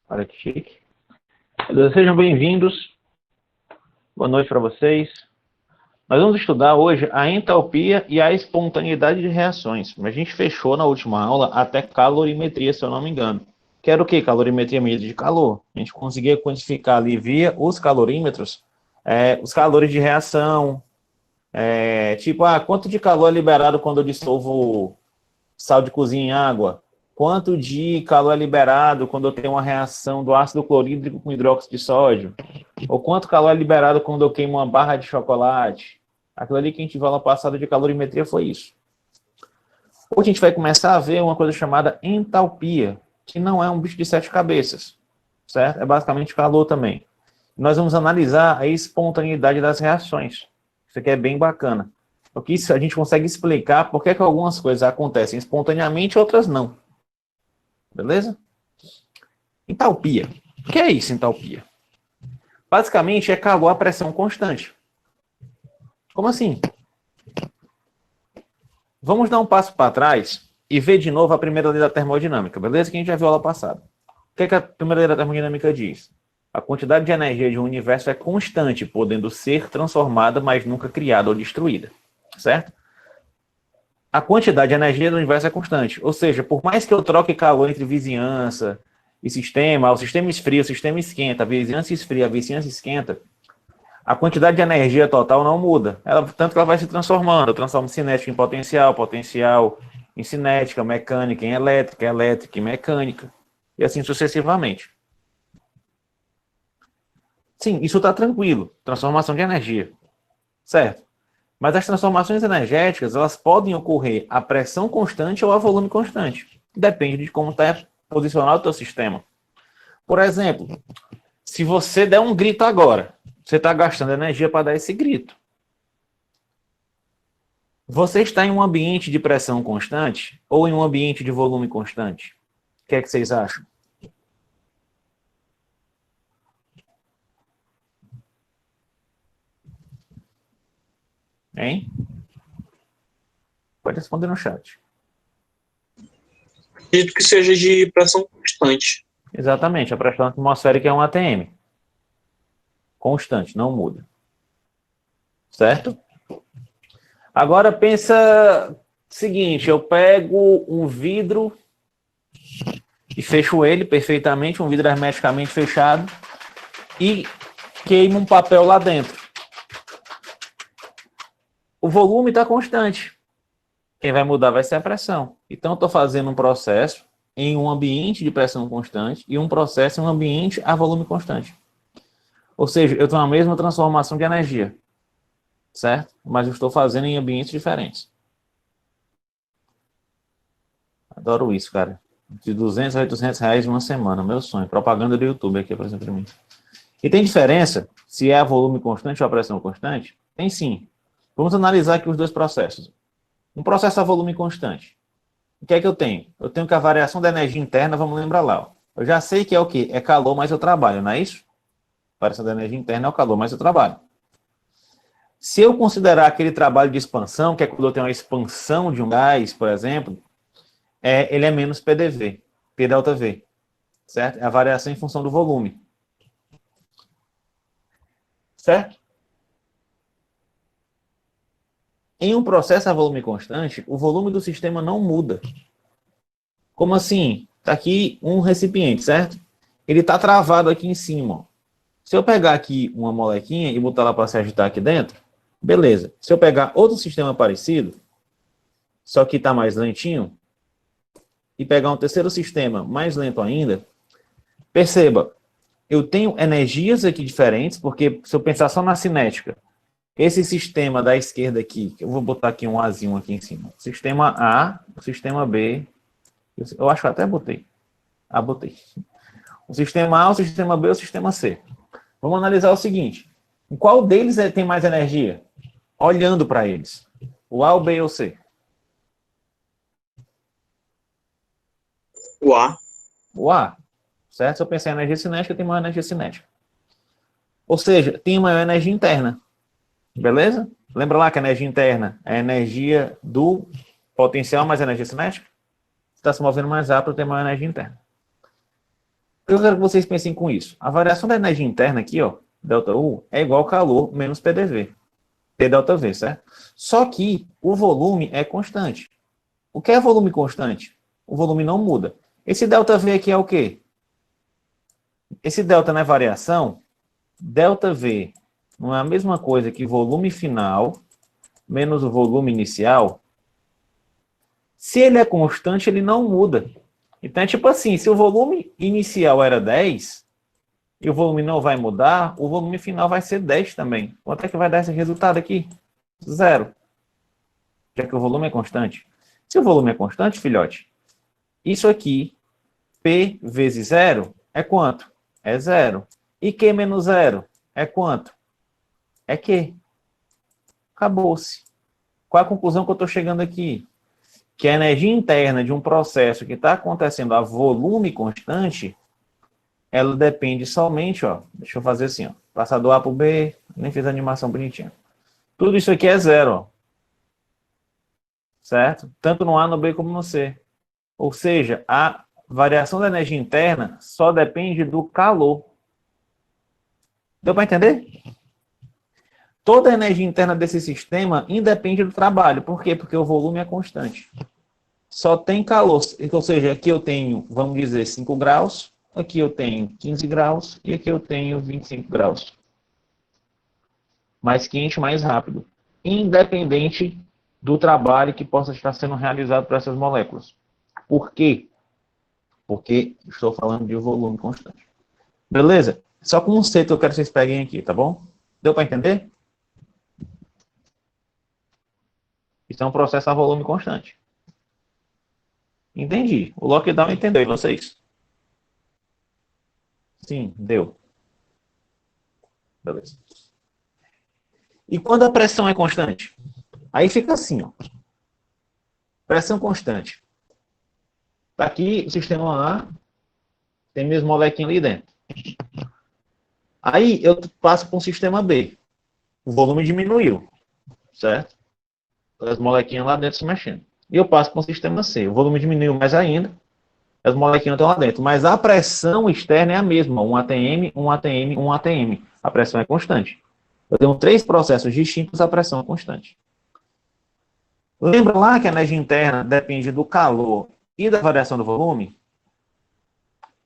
Olha que chique. Sejam bem-vindos. Boa noite para vocês. Nós vamos estudar hoje a entalpia e a espontaneidade de reações. A gente fechou na última aula até calorimetria, se eu não me engano. Que era o quê? Calorimetria, medida de calor. A gente conseguia quantificar ali via os calorímetros, os calores de reação. Quanto de calor é liberado quando eu dissolvo sal de cozinha em água? Quanto de calor é liberado quando eu tenho uma reação do ácido clorídrico com hidróxido de sódio? Ou quanto calor é liberado quando eu queimo uma barra de chocolate? Aquilo ali que a gente viu na passada de calorimetria foi isso. Hoje a gente vai começar a ver uma coisa chamada entalpia, que não é um bicho de 7 cabeças, certo? É basicamente calor também. Nós vamos analisar a espontaneidade das reações. Isso aqui é bem bacana. Porque isso a gente consegue explicar por que algumas coisas acontecem espontaneamente e outras não. Beleza? Entalpia. O que é isso, entalpia? Basicamente, é calor a pressão constante. Como assim? Vamos dar um passo para trás e ver de novo a primeira lei da termodinâmica, beleza? Que a gente já viu aula passada. O que é que a primeira lei da termodinâmica diz? A quantidade de energia de um universo é constante, podendo ser transformada, mas nunca criada ou destruída. Certo? A quantidade de energia do universo é constante. Ou seja, por mais que eu troque calor entre vizinhança e sistema, o sistema esfria, o sistema esquenta, a vizinhança esfria, a vizinhança esquenta, a quantidade de energia total não muda. Tanto que ela vai se transformando. Eu transformo cinética em potencial, potencial em cinética, mecânica em elétrica, elétrica em mecânica, e assim sucessivamente. Sim, isso está tranquilo. Transformação de energia. Certo? Mas as transformações energéticas, elas podem ocorrer a pressão constante ou a volume constante. Depende de como está posicionado o teu sistema. Por exemplo, se você der um grito agora, você está gastando energia para dar esse grito. Você está em um ambiente de pressão constante ou em um ambiente de volume constante? O que é que vocês acham? Hein? Pode responder no chat. Acredito que seja de pressão constante. Exatamente, a pressão atmosférica é um ATM. Constante, não muda. Certo? Agora pensa o seguinte, eu pego um vidro e fecho ele perfeitamente, um vidro hermeticamente fechado, e queimo um papel lá dentro. O volume está constante. Quem vai mudar vai ser a pressão. Então, eu estou fazendo um processo em um ambiente de pressão constante e um processo em um ambiente a volume constante. Ou seja, eu tenho a mesma transformação de energia, certo? Mas eu estou fazendo em ambientes diferentes. Adoro isso, cara. De 200 a 800 reais em uma semana, meu sonho. Propaganda do YouTube aqui, por exemplo, para mim. E tem diferença se é a volume constante ou a pressão constante? Tem sim. Vamos analisar aqui os dois processos. Um processo a volume constante. O que é que eu tenho? Eu tenho que a variação da energia interna, vamos lembrar lá. Ó. Eu já sei que é o quê? É calor, mas eu trabalho, não é isso? A variação da energia interna é o calor, mas eu trabalho. Se eu considerar aquele trabalho de expansão, que é quando eu tenho uma expansão de um gás, por exemplo, ele é menos PDV, P delta V, certo? É a variação em função do volume. Certo? Em um processo a volume constante, o volume do sistema não muda. Como assim? Está aqui um recipiente, certo? Ele está travado aqui em cima. Ó. Se eu pegar aqui uma molequinha e botar ela para se agitar aqui dentro, beleza. Se eu pegar outro sistema parecido, só que está mais lentinho, e pegar um terceiro sistema mais lento ainda, perceba, eu tenho energias aqui diferentes, porque se eu pensar só na cinética, esse sistema da esquerda aqui, eu vou botar aqui um Azinho aqui em cima. Sistema A, o sistema B, eu acho que até botei. Botei. O sistema A, o sistema B, o sistema C. Vamos analisar o seguinte. Em qual deles tem mais energia? Olhando para eles. O A, o B ou o C? O A. O A. Certo? Se eu pensar em energia cinética, tem maior energia cinética. Ou seja, tem maior energia interna. Beleza? Lembra lá que a energia interna é a energia do potencial mais energia cinética? Está se movendo mais rápido, tem maior energia interna. Eu quero que vocês pensem com isso. A variação da energia interna aqui, ó, ΔU, é igual ao calor menos PdV. P ΔV, certo? Só que o volume é constante. O que é volume constante? O volume não muda. Esse ΔV aqui é o quê? Esse delta não é variação? ΔV não é a mesma coisa que volume final menos o volume inicial? Se ele é constante, ele não muda. Então é tipo assim, se o volume inicial era 10 e o volume não vai mudar, o volume final vai ser 10 também. Quanto é que vai dar esse resultado aqui? 0. Já que o volume é constante. Se o volume é constante, filhote, isso aqui, P vezes 0, é quanto? É 0. E Q menos 0 é quanto? É Q. Acabou-se. Qual a conclusão que eu estou chegando aqui? Que a energia interna de um processo que está acontecendo a volume constante, ela depende somente, ó, deixa eu fazer assim, ó, passar do A para o B, nem fiz a animação bonitinha. Tudo isso aqui é 0, ó, certo? Tanto no A, no B como no C. Ou seja, a variação da energia interna só depende do calor. Deu para entender? Toda a energia interna desse sistema independe do trabalho. Por quê? Porque o volume é constante. Só tem calor. Ou seja, aqui eu tenho, vamos dizer, 5 graus, aqui eu tenho 15 graus e aqui eu tenho 25 graus. Mais quente, mais rápido. Independente do trabalho que possa estar sendo realizado por essas moléculas. Por quê? Porque estou falando de volume constante. Beleza? Só com um conceito que eu quero que vocês peguem aqui, tá bom? Deu para entender? Isso é um processo a volume constante. Entendi. O lockdown entendeu, e vocês? Sim, deu. Beleza. E quando a pressão é constante? Aí fica assim, ó. Pressão constante. Tá aqui o sistema A, tem minhas moléculas ali dentro. Aí eu passo para um sistema B. O volume diminuiu, certo? As moléculas lá dentro se mexendo. E eu passo para um sistema C. O volume diminuiu mais ainda. As moléculas estão lá dentro. Mas a pressão externa é a mesma. 1 atm, 1 atm, 1 atm. A pressão é constante. Eu tenho 3 processos distintos, a pressão é constante. Lembra lá que a energia interna depende do calor e da variação do volume?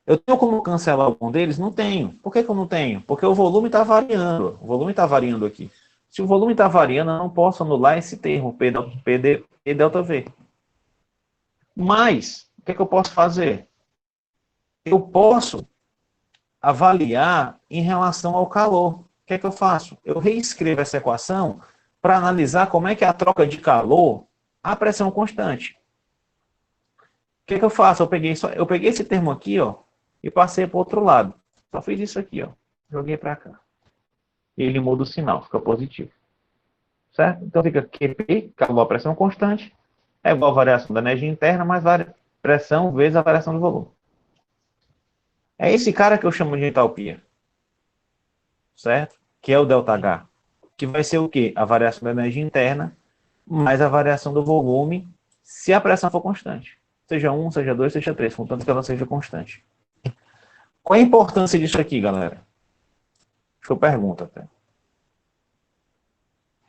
Eu tenho como cancelar algum deles? Não tenho. Por que eu não tenho? Porque o volume está variando. O volume está variando aqui. Se o volume está variando, eu não posso anular esse termo, P ΔV. Mas, o que eu posso fazer? Eu posso avaliar em relação ao calor. O que eu faço? Eu reescrevo essa equação para analisar como é que é a troca de calor à pressão constante. O que eu faço? Eu peguei esse termo aqui, ó, e passei para o outro lado. Só fiz isso aqui, ó. Joguei para cá. E ele muda o sinal, fica positivo. Certo? Então fica QP, calor à pressão constante, é igual a variação da energia interna, mais pressão vezes a variação do volume. É esse cara que eu chamo de entalpia. Certo? Que é o ΔH. Que vai ser o quê? A variação da energia interna mais a variação do volume, se a pressão for constante. Seja 1, seja 2, seja 3, contanto que ela seja constante. Qual a importância disso aqui, galera? Deixa eu perguntar até.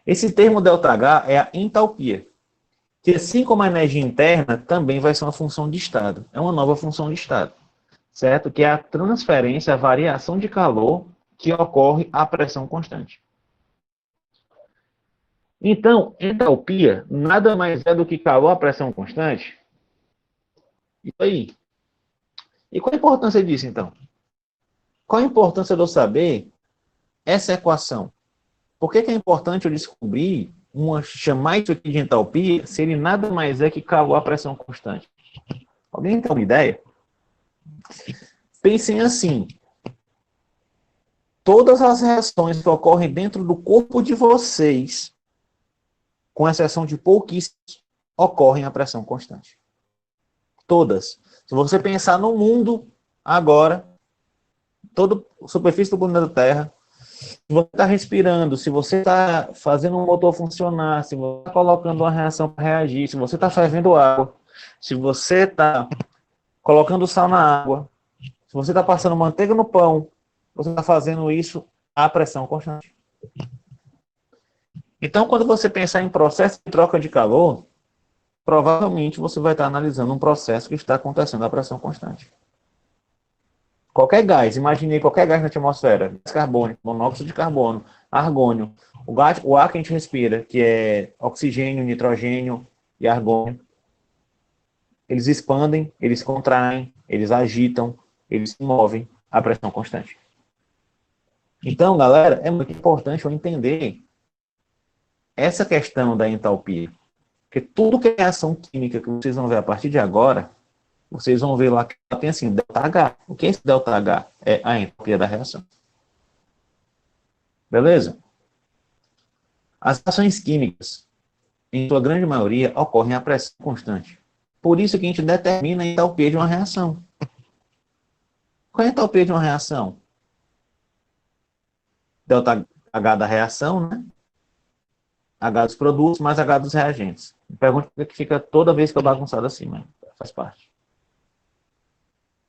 Esse termo ΔH é a entalpia, que assim como a energia interna, também vai ser uma função de estado. É uma nova função de estado, certo? Que é a transferência, a variação de calor que ocorre à pressão constante. Então, entalpia nada mais é do que calor à pressão constante. Isso aí. E qual a importância disso, então? Qual a importância de eu saber essa equação? Por que é importante eu descobrir, chamar isso aqui de entalpia, se ele nada mais é que calor à pressão constante? Alguém tem uma ideia? Pensem assim. Todas as reações que ocorrem dentro do corpo de vocês, com exceção de pouquíssimas, ocorrem à pressão constante. Todas. Se você pensar no mundo agora, toda a superfície do planeta Terra, se você está respirando, se você está fazendo um motor funcionar, se você está colocando uma reação para reagir, se você está fervendo água, se você está colocando sal na água, Se você está passando manteiga no pão, você está fazendo isso à pressão constante. Então, quando você pensar em processo de troca de calor, provavelmente você vai estar analisando um processo que está acontecendo à pressão constante. Qualquer gás, imaginei qualquer gás na atmosfera, gás carbônico, monóxido de carbono, argônio, o ar que a gente respira, que é oxigênio, nitrogênio e argônio, eles expandem, eles contraem, eles agitam, eles se movem à pressão constante. Então, galera, é muito importante eu entender essa questão da entalpia. Porque tudo que é ação química que vocês vão ver a partir de agora, vocês vão ver lá que tem assim, ΔH. O que é esse ΔH? É a entalpia da reação. Beleza? As ações químicas, em sua grande maioria, ocorrem a pressão constante. Por isso que a gente determina a entalpia de uma reação. Qual é a entalpia de uma reação? ΔH da reação, né? H dos produtos mais H dos reagentes. Me pergunta por que fica toda vez que eu bagunçado assim, mas faz parte.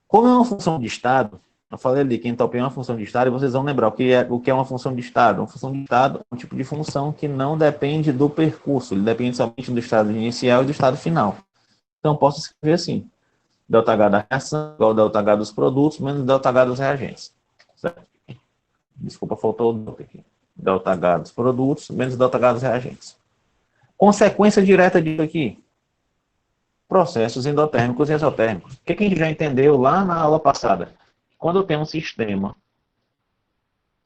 Como é uma função de estado, eu falei ali que a entalpia é uma função de estado, e vocês vão lembrar o que é uma função de estado. Uma função de estado é um tipo de função que não depende do percurso, ele depende somente do estado inicial e do estado final. Então, posso escrever assim, ΔH da reação igual ao ΔH dos produtos menos ΔH dos reagentes. Certo? Desculpa, faltou o delta aqui. ΔH dos produtos menos ΔH dos reagentes. Consequência direta disso aqui, processos endotérmicos e exotérmicos. O que a gente já entendeu lá na aula passada? Quando eu tenho um sistema,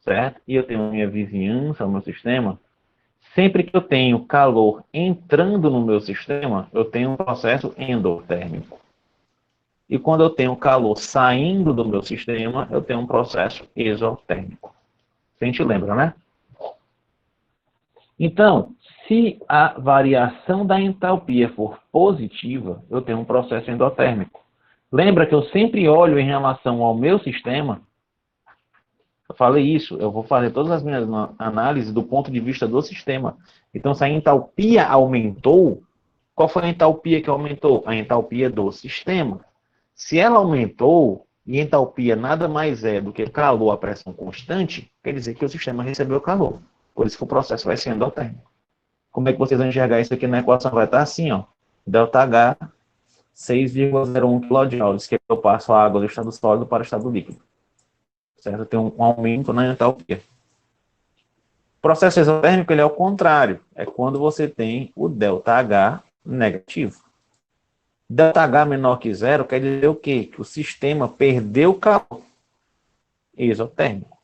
certo? E eu tenho minha vizinhança, o meu sistema, sempre que eu tenho calor entrando no meu sistema, eu tenho um processo endotérmico. E quando eu tenho calor saindo do meu sistema, eu tenho um processo exotérmico. A gente lembra, né? Então, se a variação da entalpia for positiva, eu tenho um processo endotérmico. Lembra que eu sempre olho em relação ao meu sistema? Eu falei isso, eu vou fazer todas as minhas análises do ponto de vista do sistema. Então, se a entalpia aumentou, qual foi a entalpia que aumentou? A entalpia do sistema. Se ela aumentou, e entalpia nada mais é do que calor a pressão constante, quer dizer que o sistema recebeu calor. Por isso que o processo vai ser endotérmico. Como é que vocês vão enxergar isso aqui na equação? Vai estar assim, ó. ΔH 6,01 kJ, que eu passo a água do estado sólido para o estado líquido. Certo? Tem um aumento na entalpia. O processo exotérmico ele é o contrário. É quando você tem o ΔH negativo. ΔH menor que zero quer dizer o quê? Que o sistema perdeu calor exotérmico.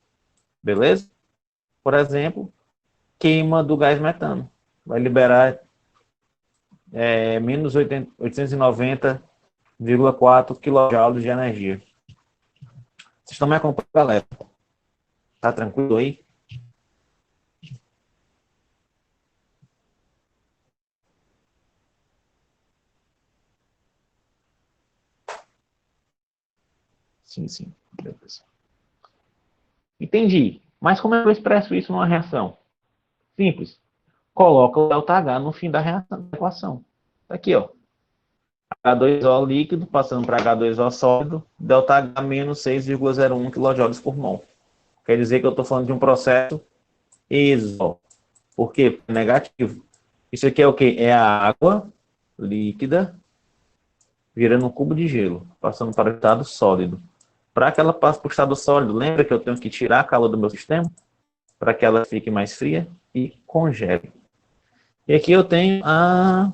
Beleza? Por exemplo, queima do gás metano. Vai liberar menos 890,4 kJ de energia. Vocês estão me acompanhando, galera? Tá tranquilo aí? Sim, sim. Beleza. Entendi. Mas como eu expresso isso numa reação? Simples. Coloca o ΔH no fim da reação, da equação. Tá aqui, ó. H2O líquido passando para H2O sólido, ΔH menos 6,01 kJ por mol. Quer dizer que eu estou falando de um processo exo. Por quê? Negativo. Isso aqui é o quê? É a água líquida virando um cubo de gelo, passando para o estado sólido. Para que ela passe para o estado sólido, lembra que eu tenho que tirar a calor do meu sistema para que ela fique mais fria e congele. E aqui eu tenho a...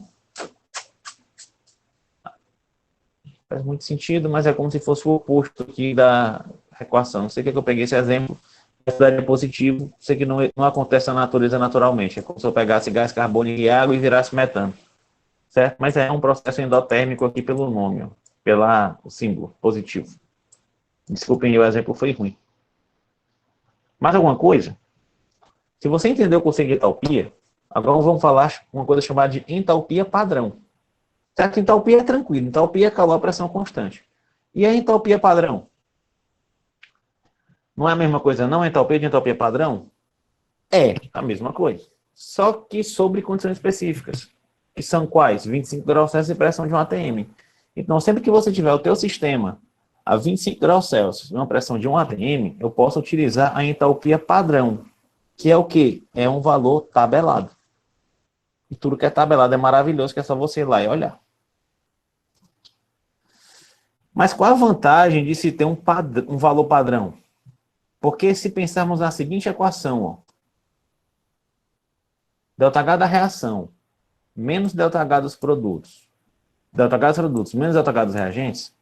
Faz muito sentido, mas é como se fosse o oposto aqui da equação. Não sei o que eu peguei esse exemplo. É positivo, sei que não acontece na natureza naturalmente. É como se eu pegasse gás carbônico e água e virasse metano. Certo? Mas é um processo endotérmico aqui pelo nome, ó, pelo símbolo positivo. Desculpem, o exemplo foi ruim. Mais alguma coisa? Se você entendeu o conceito de entalpia, agora vamos falar uma coisa chamada de entalpia padrão. Certo? Entalpia é tranquilo. Entalpia é calor a pressão constante. E a entalpia padrão? Não é a mesma coisa, não? Entalpia de entalpia padrão? É a mesma coisa. Só que sobre condições específicas. Que são quais? 25 graus Celsius e pressão de 1 atm. Então, sempre que você tiver o teu sistema a 25 graus Celsius, uma pressão de 1 atm, eu posso utilizar a entalpia padrão, que é o quê? É um valor tabelado. E tudo que é tabelado é maravilhoso, que é só você ir lá e olhar. Mas qual a vantagem de se ter um valor padrão? Porque se pensarmos na seguinte equação, ó, ΔH da reação menos ΔH dos produtos, ΔH dos produtos menos ΔH dos reagentes,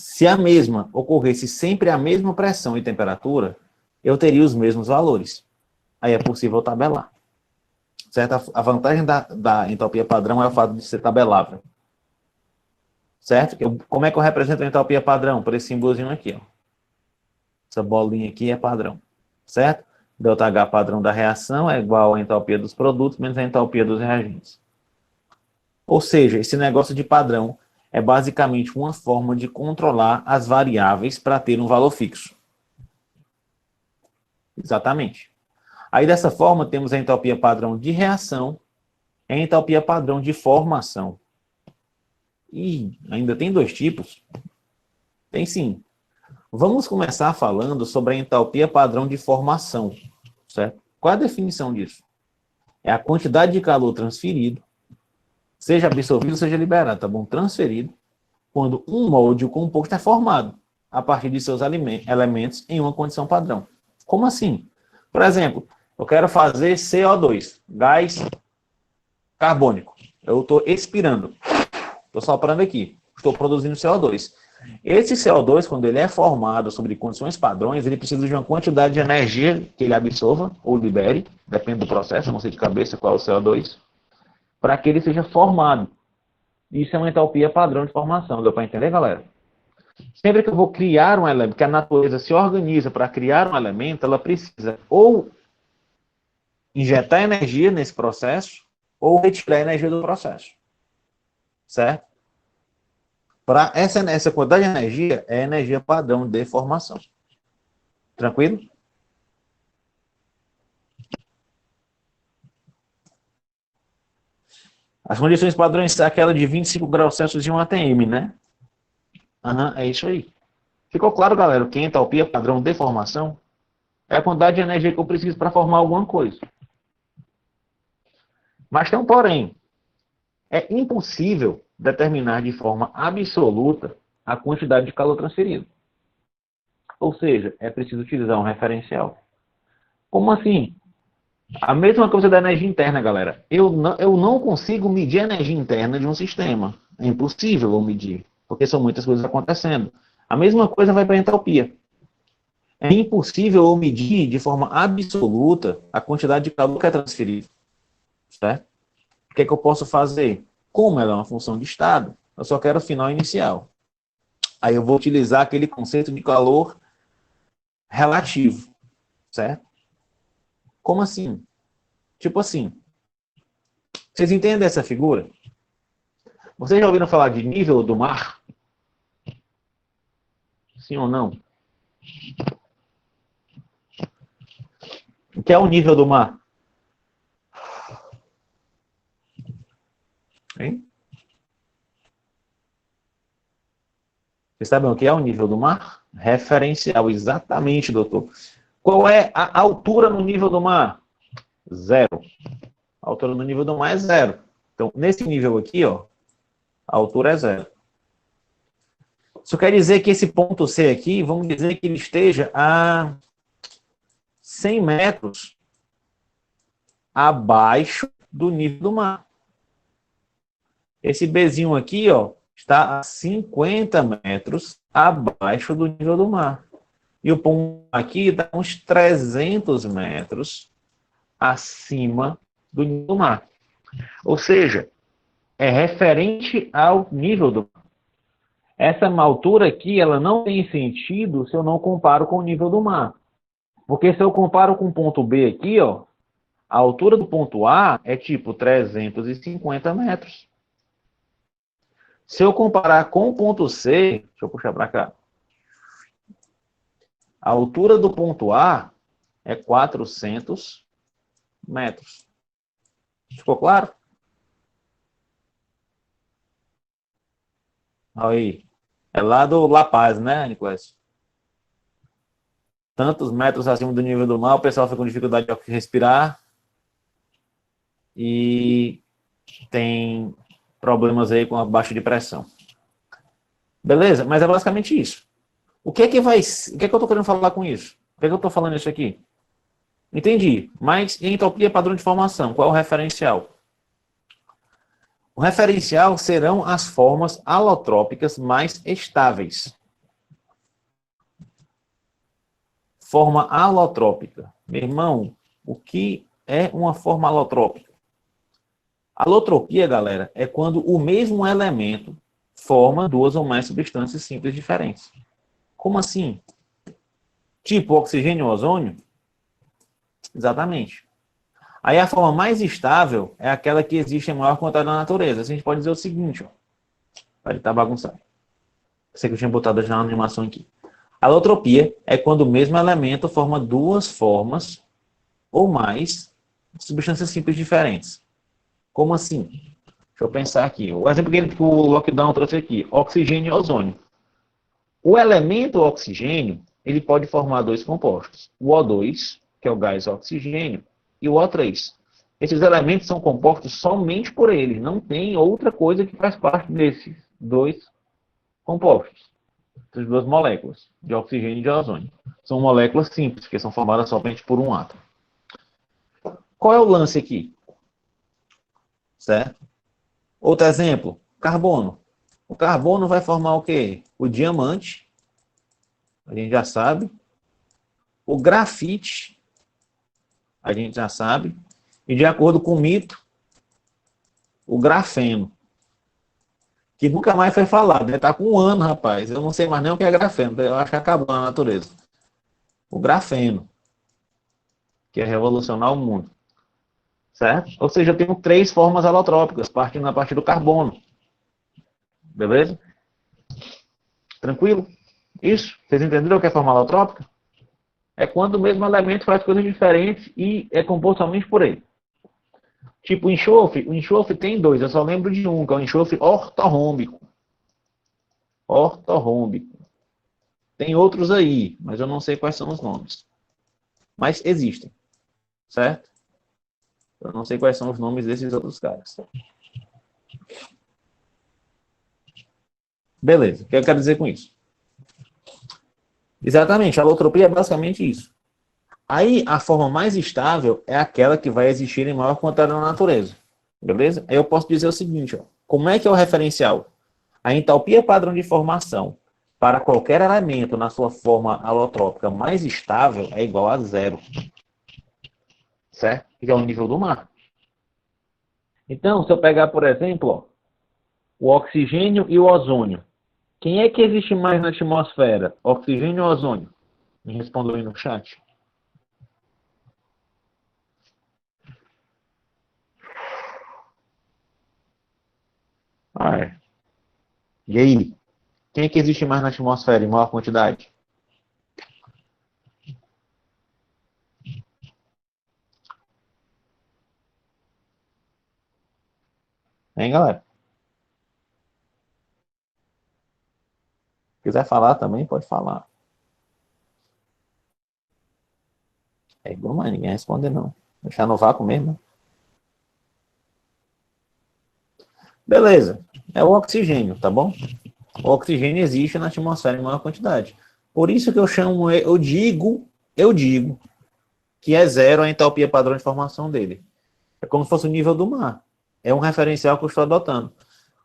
se a mesma ocorresse sempre a mesma pressão e temperatura, eu teria os mesmos valores. Aí é possível tabelar. Certo? A vantagem da entalpia padrão é o fato de ser tabelável. Certo? Como é que eu represento a entalpia padrão? Por esse símbolozinho aqui, ó. Essa bolinha aqui é padrão. Certo? ΔH padrão da reação é igual à entalpia dos produtos menos a entalpia dos reagentes. Ou seja, esse negócio de padrão é basicamente uma forma de controlar as variáveis para ter um valor fixo. Exatamente. Aí, dessa forma, temos a entalpia padrão de reação e a entalpia padrão de formação. E ainda tem dois tipos? Tem sim. Vamos começar falando sobre a entalpia padrão de formação, certo? Qual a definição disso? É a quantidade de calor transferido, seja absorvido, seja liberado, tá bom? Transferido, quando um molde, o composto, é formado a partir de seus elementos em uma condição padrão. Como assim? Por exemplo, eu quero fazer CO2, gás carbônico. Eu estou expirando, estou soprando aqui, estou produzindo CO2. Esse CO2, quando ele é formado sob condições padrões, ele precisa de uma quantidade de energia que ele absorva ou libere, depende do processo, eu não sei de cabeça qual é o CO2, para que ele seja formado. Isso é uma entalpia padrão de formação, deu para entender, galera? Sempre que eu vou criar um elemento, que a natureza se organiza para criar um elemento, ela precisa ou injetar energia nesse processo, ou retirar energia do processo. Certo? Para essa quantidade de energia, é energia padrão de formação. Tranquilo? As condições padrões são aquela de 25 graus Celsius e 1 atm, né? É isso aí. Ficou claro, galera, que entalpia padrão de formação é a quantidade de energia que eu preciso para formar alguma coisa. Mas tem um porém. É impossível determinar de forma absoluta a quantidade de calor transferido. Ou seja, é preciso utilizar um referencial. Como assim? A mesma coisa da energia interna, galera. Eu não consigo medir a energia interna de um sistema. É impossível eu medir, porque são muitas coisas acontecendo. A mesma coisa vai para a entalpia. É impossível eu medir de forma absoluta a quantidade de calor que é transferido. Certo? O que é que eu posso fazer? Como ela é uma função de estado, eu só quero o final inicial. Aí eu vou utilizar aquele conceito de calor relativo. Certo? Como assim? Tipo assim, vocês entendem essa figura? Vocês já ouviram falar de nível do mar? Sim ou não? O que é o nível do mar? Hein? Vocês sabem o que é o nível do mar? Referencial, exatamente, doutor. Qual é a altura no nível do mar? Zero. A altura no nível do mar é zero. Então, nesse nível aqui, ó, a altura é zero. Isso quer dizer que esse ponto C aqui, vamos dizer que ele esteja a 100 metros abaixo do nível do mar. Esse Bzinho aqui, ó, está a 50 metros abaixo do nível do mar. E o ponto aqui está uns 300 metros acima do nível do mar. Ou seja, é referente ao nível do mar. Essa altura aqui, ela não tem sentido se eu não comparo com o nível do mar. Porque se eu comparo com o ponto B aqui, ó, a altura do ponto A é tipo 350 metros. Se eu comparar com o ponto C, deixa eu puxar para cá. A altura do ponto A é 400 metros. Ficou claro? Aí. É lá do La Paz, né, Nicolas? Tantos metros acima do nível do mar, o pessoal fica com dificuldade de respirar e tem problemas aí com a baixa de pressão. Beleza? Mas é basicamente isso. O que é que vai. O que é que eu estou querendo falar com isso? Por que é que eu estou falando isso aqui? Entendi. Mas entropia padrão de formação, qual é o referencial? O referencial serão as formas alotrópicas mais estáveis. Forma alotrópica. Meu irmão, o que é uma forma alotrópica? Alotropia, galera, é quando o mesmo elemento forma duas ou mais substâncias simples diferentes. Como assim? Tipo oxigênio e ozônio? Exatamente. Aí a forma mais estável é aquela que existe em maior quantidade na natureza. A gente pode dizer o seguinte, ó. Ele tá bagunçado. Sei que eu tinha botado já uma animação aqui. Alotropia é quando o mesmo elemento forma duas formas ou mais de substâncias simples diferentes. Como assim? Deixa eu pensar aqui. O exemplo que o Lockdown trouxe aqui, oxigênio e ozônio. O elemento oxigênio, ele pode formar dois compostos. O O2, que é o gás oxigênio, e o O3. Esses elementos são compostos somente por eles. Não tem outra coisa que faz parte desses dois compostos. Essas duas moléculas, de oxigênio e de ozônio. São moléculas simples, que são formadas somente por um átomo. Qual é o lance aqui? Certo? Outro exemplo, carbono. O carbono vai formar o quê? O diamante, a gente já sabe. O grafite, a gente já sabe. E de acordo com o mito, o grafeno, que nunca mais foi falado, né? Tá com um ano, rapaz. Eu não sei mais nem o que é grafeno, eu acho que acabou na natureza. O grafeno, que é revolucionar o mundo, certo? Ou seja, eu tenho três formas alotrópicas, partindo a partir do carbono. Beleza? Tranquilo? Isso? Vocês entenderam o que é forma alotrópica? É quando o mesmo elemento faz coisas diferentes e é composto somente por ele. Tipo o enxofre tem dois, eu só lembro de um, que é o enxofre ortorrômbico. Ortorrômbico. Tem outros aí, mas eu não sei quais são os nomes. Mas existem, certo? Eu não sei quais são os nomes desses outros caras. Beleza, o que eu quero dizer com isso? Exatamente, a alotropia é basicamente isso. Aí a forma mais estável é aquela que vai existir em maior quantidade na natureza. Beleza? Aí eu posso dizer o seguinte, ó, como é que é o referencial? A entalpia padrão de formação para qualquer elemento na sua forma alotrópica mais estável é igual a zero. Certo? Que é o nível do mar. Então, se eu pegar, por exemplo, ó, o oxigênio e o ozônio. Quem é que existe mais na atmosfera? Oxigênio ou ozônio? Me respondam aí no chat. Ah, é. E aí? Quem é que existe mais na atmosfera em maior quantidade? Hein, galera? Se quiser falar também, pode falar. É igual, mas ninguém responde não. Deixar no vácuo mesmo. Beleza. É o oxigênio, tá bom? O oxigênio existe na atmosfera em maior quantidade. Por isso que eu chamo, eu digo que é zero a entalpia padrão de formação dele. É como se fosse o nível do mar. É um referencial que eu estou adotando.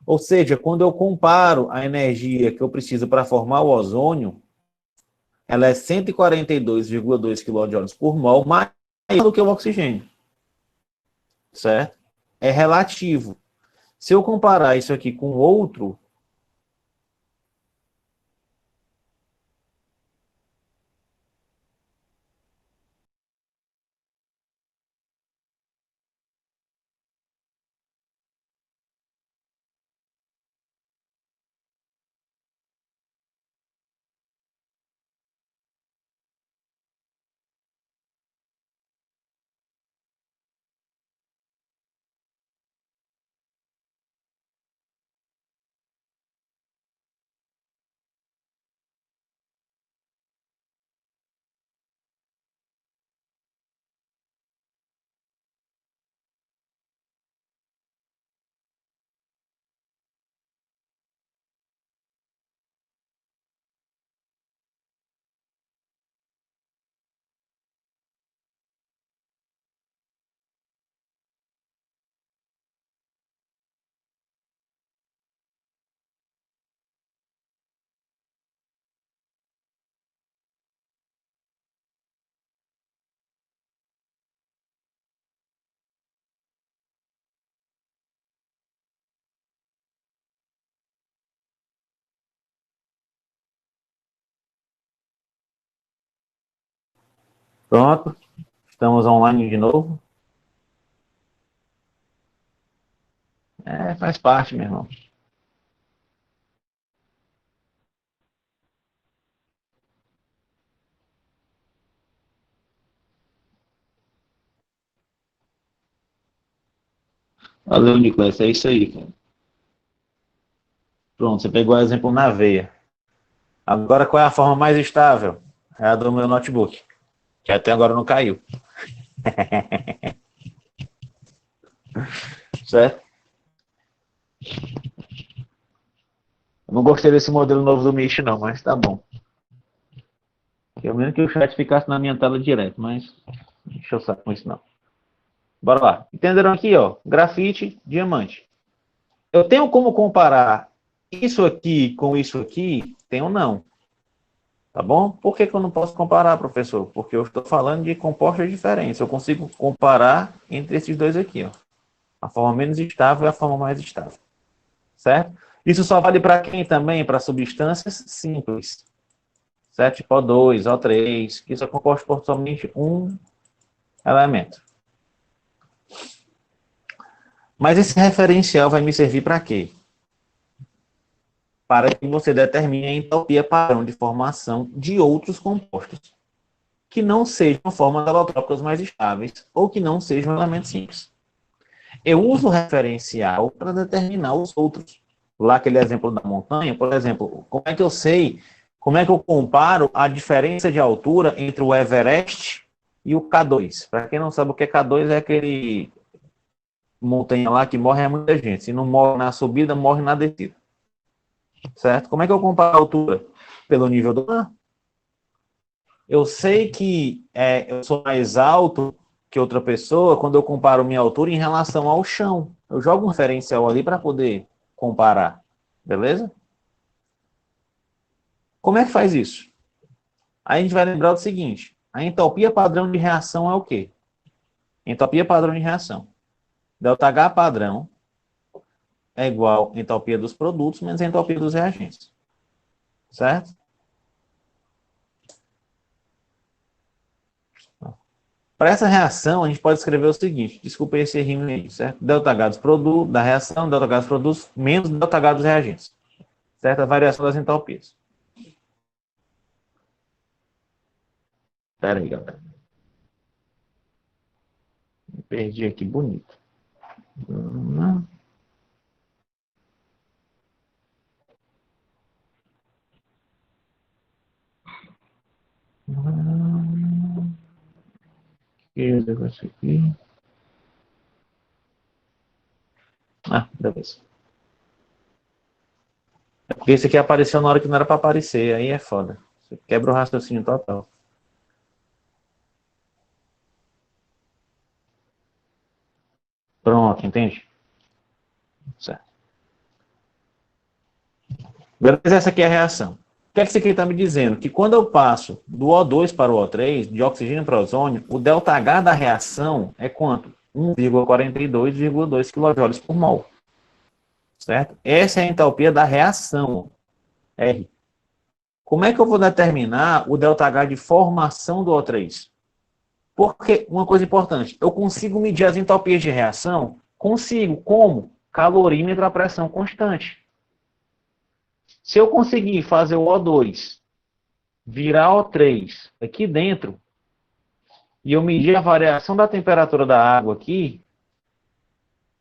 Ou seja, quando eu comparo a energia que eu preciso para formar o ozônio, ela é 142,2 kJ por mol, mais do que o oxigênio. Certo? É relativo. Se eu comparar isso aqui com outro, Pronto. Estamos online de novo. Faz parte, meu irmão. Valeu, Nicolas. É isso aí, cara. Pronto, você pegou o exemplo na veia. Agora, qual é a forma mais estável? É a do meu notebook, que até agora não caiu. Certo? Eu não gostei desse modelo novo do Mesh, não, mas tá bom. Pelo menos que o chat ficasse na minha tela direto, mas deixa eu saber com isso não. Bora lá. Entenderam aqui, ó? Grafite, diamante. Eu tenho como comparar isso aqui com isso aqui? Tenho não. Tá bom? Por que eu não posso comparar, professor? Porque eu estou falando de compostos diferentes. Eu consigo comparar entre esses dois aqui, ó. A forma menos estável e a forma mais estável. Certo? Isso só vale para quem também? Para substâncias simples. Certo? Tipo O2, O3, que isso é composto por somente um elemento. Mas esse referencial vai me servir para quê? Para que você determine a entalpia padrão de formação de outros compostos que não sejam formas alotrópicas mais estáveis ou que não sejam elementos simples. Eu uso o referencial para determinar os outros. Lá aquele exemplo da montanha, por exemplo, como é que eu sei, como é que eu comparo a diferença de altura entre o Everest e o K2? Para quem não sabe o que é K2, é aquele montanha lá que morre muita gente. Se não morre na subida, morre na descida. Certo? Como é que eu comparo a altura? Pelo nível do mar. Eu sei que eu sou mais alto que outra pessoa quando eu comparo minha altura em relação ao chão. Eu jogo um referencial ali para poder comparar. Beleza? Como é que faz isso? Aí a gente vai lembrar do seguinte. A entalpia padrão de reação é o quê? Entalpia padrão de reação. ΔH padrão é igual a entalpia dos produtos menos a entalpia dos reagentes. Certo? Para essa reação, a gente pode escrever o seguinte, desculpa esse errinho aí, certo? ΔH dos produtos, da reação, ΔH dos produtos, menos ΔH dos reagentes. Certo? A variação das entalpias. Espera aí, galera. Me perdi aqui, bonito. Que negócio aqui. Beleza. É porque esse aqui apareceu na hora que não era para aparecer, aí é foda. Você quebra o raciocínio total. Pronto, entende? Certo. Beleza, essa aqui é a reação. O que é que isso aqui está me dizendo? Que quando eu passo do O2 para o O3, de oxigênio para ozônio, o ΔH da reação é quanto? 1,42,2 kJ por mol. Certo? Essa é a entalpia da reação, R. Como é que eu vou determinar o ΔH de formação do O3? Porque, uma coisa importante, eu consigo medir as entalpias de reação? Consigo. Como? Calorímetro a pressão constante. Se eu conseguir fazer o O2 virar O3 aqui dentro, e eu medir a variação da temperatura da água aqui,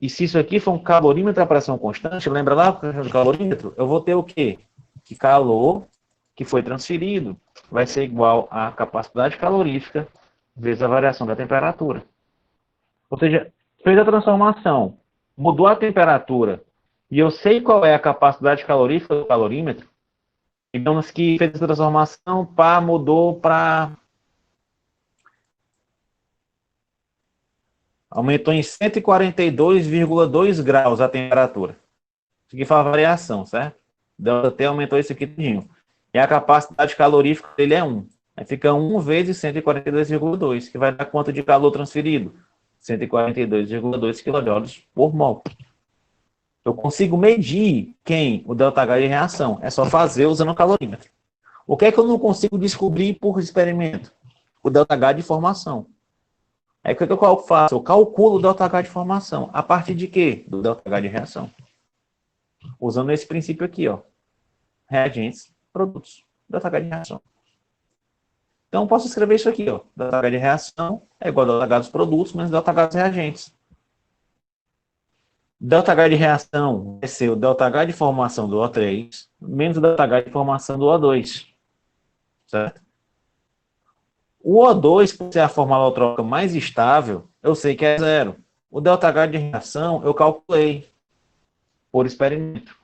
e se isso aqui for um calorímetro a pressão constante, lembra lá do calorímetro? Eu vou ter o quê? Que calor que foi transferido vai ser igual à capacidade calorífica vezes a variação da temperatura. Ou seja, fez a transformação, mudou a temperatura, e eu sei qual é a capacidade calorífica do calorímetro, digamos que fez a transformação, pá, mudou para... Aumentou em 142,2 graus a temperatura. Isso aqui foi a variação, certo? ΔT aumentou isso aqui tudinho. E a capacidade calorífica dele é 1. Aí fica 1 vezes 142,2, que vai dar quanto de calor transferido? 142,2 kJ por mol. Eu consigo medir quem? O ΔH de reação. É só fazer usando o calorímetro. O que é que eu não consigo descobrir por experimento? o ΔH de formação. Aí o que eu faço? Eu calculo o ΔH de formação. A partir de quê? Do ΔH de reação. Usando esse princípio aqui, ó. Reagentes, produtos. ΔH de reação. Então, eu posso escrever isso aqui, ó. ΔH de reação é igual ao ΔH dos produtos menos ΔH dos reagentes. ΔH de reação vai ser o ΔH de formação do O3 menos o ΔH de formação do O2. Certo? O O2, por ser a forma alotrópica mais estável, eu sei que é zero. O ΔH de reação eu calculei por experimento.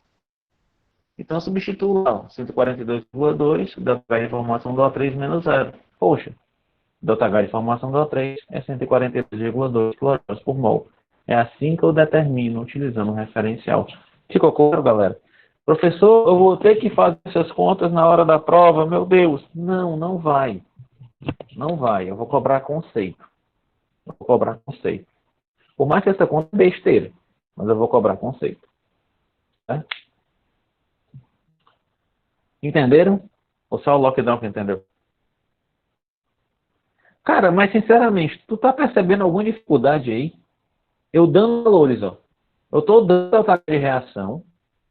Então, eu substituo lá, 142,2, o ΔH de formação do O3 menos zero. Poxa, o ΔH de formação do O3 é 142,2 kJ por mol. É assim que eu determino utilizando o referencial. Ficou claro, galera? Professor, eu vou ter que fazer essas contas na hora da prova? Meu Deus. Não, não vai. Não vai. Eu vou cobrar conceito. Eu vou cobrar conceito. Por mais que essa conta é besteira, mas eu vou cobrar conceito. Tá? Entenderam? Ou só o lockdown que entendeu? Cara, mas sinceramente, tu tá percebendo alguma dificuldade aí? Eu dando valores, ó. Eu tô dando a taxa de reação.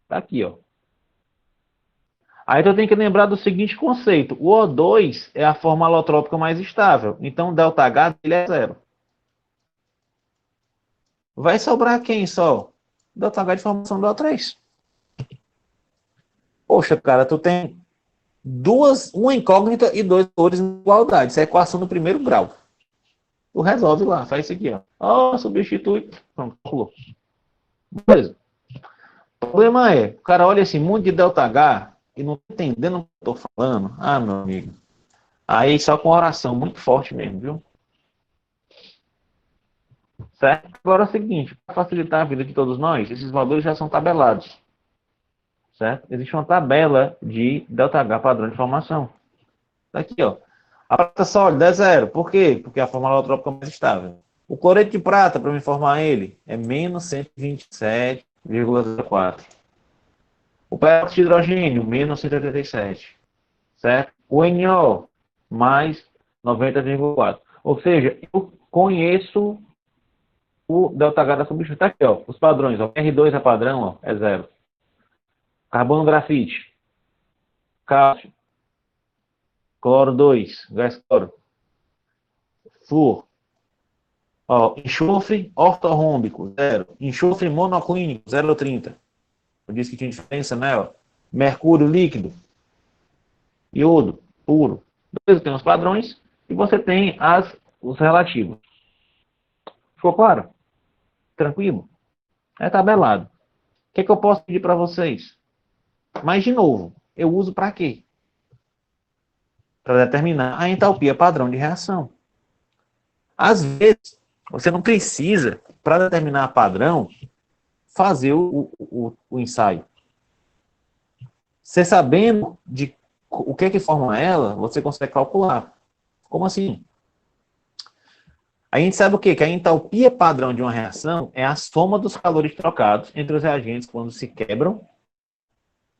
Tá aqui, ó. Aí tu tem que lembrar do seguinte conceito. O O2 é a forma alotrópica mais estável. Então, o ΔH dele é zero. Vai sobrar quem só? ΔH de formação do O3. Poxa, cara, tu tem uma incógnita e dois valores em igualdade. Isso é equação do primeiro grau. Tu resolve lá, faz isso aqui, ó. Ó, substitui. Pronto, calculou. Beleza. O problema é, o cara olha esse monte de ΔH e não tá entendendo o que eu tô falando. Ah, meu amigo. Aí só com oração muito forte mesmo, viu? Certo? Agora é o seguinte, para facilitar a vida de todos nós, esses valores já são tabelados. Certo? Existe uma tabela de ΔH padrão de formação. Tá aqui, ó. A prata sólida é zero. Por quê? Porque a forma alotrópica é mais estável. O cloreto de prata, para me formar ele, é menos 127,04. O peróxido de hidrogênio, menos 187. Certo? O NO, mais 90,4. Ou seja, eu conheço o ΔH da substância. Tá aqui, ó. Os padrões. Ó. R2 é padrão, ó, é zero. Carbono grafite. Cálcio. Cloro 2, gás cloro. Flúor. Ó, enxofre ortorrômbico, 0. Enxofre monoclínico, 0,30. Eu disse que tinha diferença, né? Ó. Mercúrio líquido. Iodo, puro. Beleza, tem os padrões e você tem os relativos. Ficou claro? Tranquilo? É tabelado. O que eu posso pedir para vocês? Mas, de novo, eu uso para quê? Para determinar a entalpia padrão de reação. Às vezes, você não precisa, para determinar padrão, fazer o ensaio. Você sabendo de o que é que forma ela, você consegue calcular. Como assim? A gente sabe o quê? Que a entalpia padrão de uma reação é a soma dos calores trocados entre os reagentes quando se quebram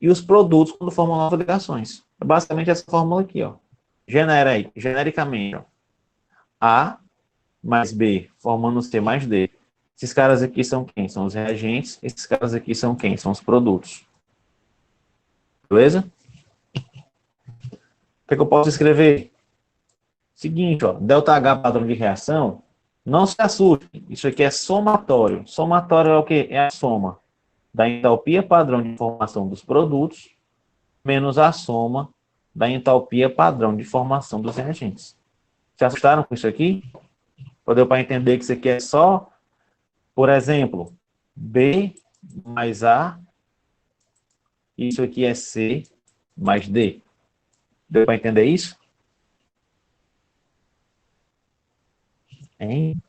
e os produtos quando formam novas ligações. É basicamente essa fórmula aqui, ó. Genericamente, ó. A mais B formando C mais D. Esses caras aqui são quem? São os reagentes. Esses caras aqui são quem? São os produtos. Beleza? O que eu posso escrever? Seguinte, ó. ΔH padrão de reação. Não se assuste. Isso aqui é somatório. Somatório é o quê? É a soma da entalpia padrão de formação dos produtos menos a soma da entalpia padrão de formação dos reagentes. Se assustaram com isso aqui? Deu para entender que isso aqui é só, por exemplo, B mais A, isso aqui é C mais D. Deu para entender isso? Hein?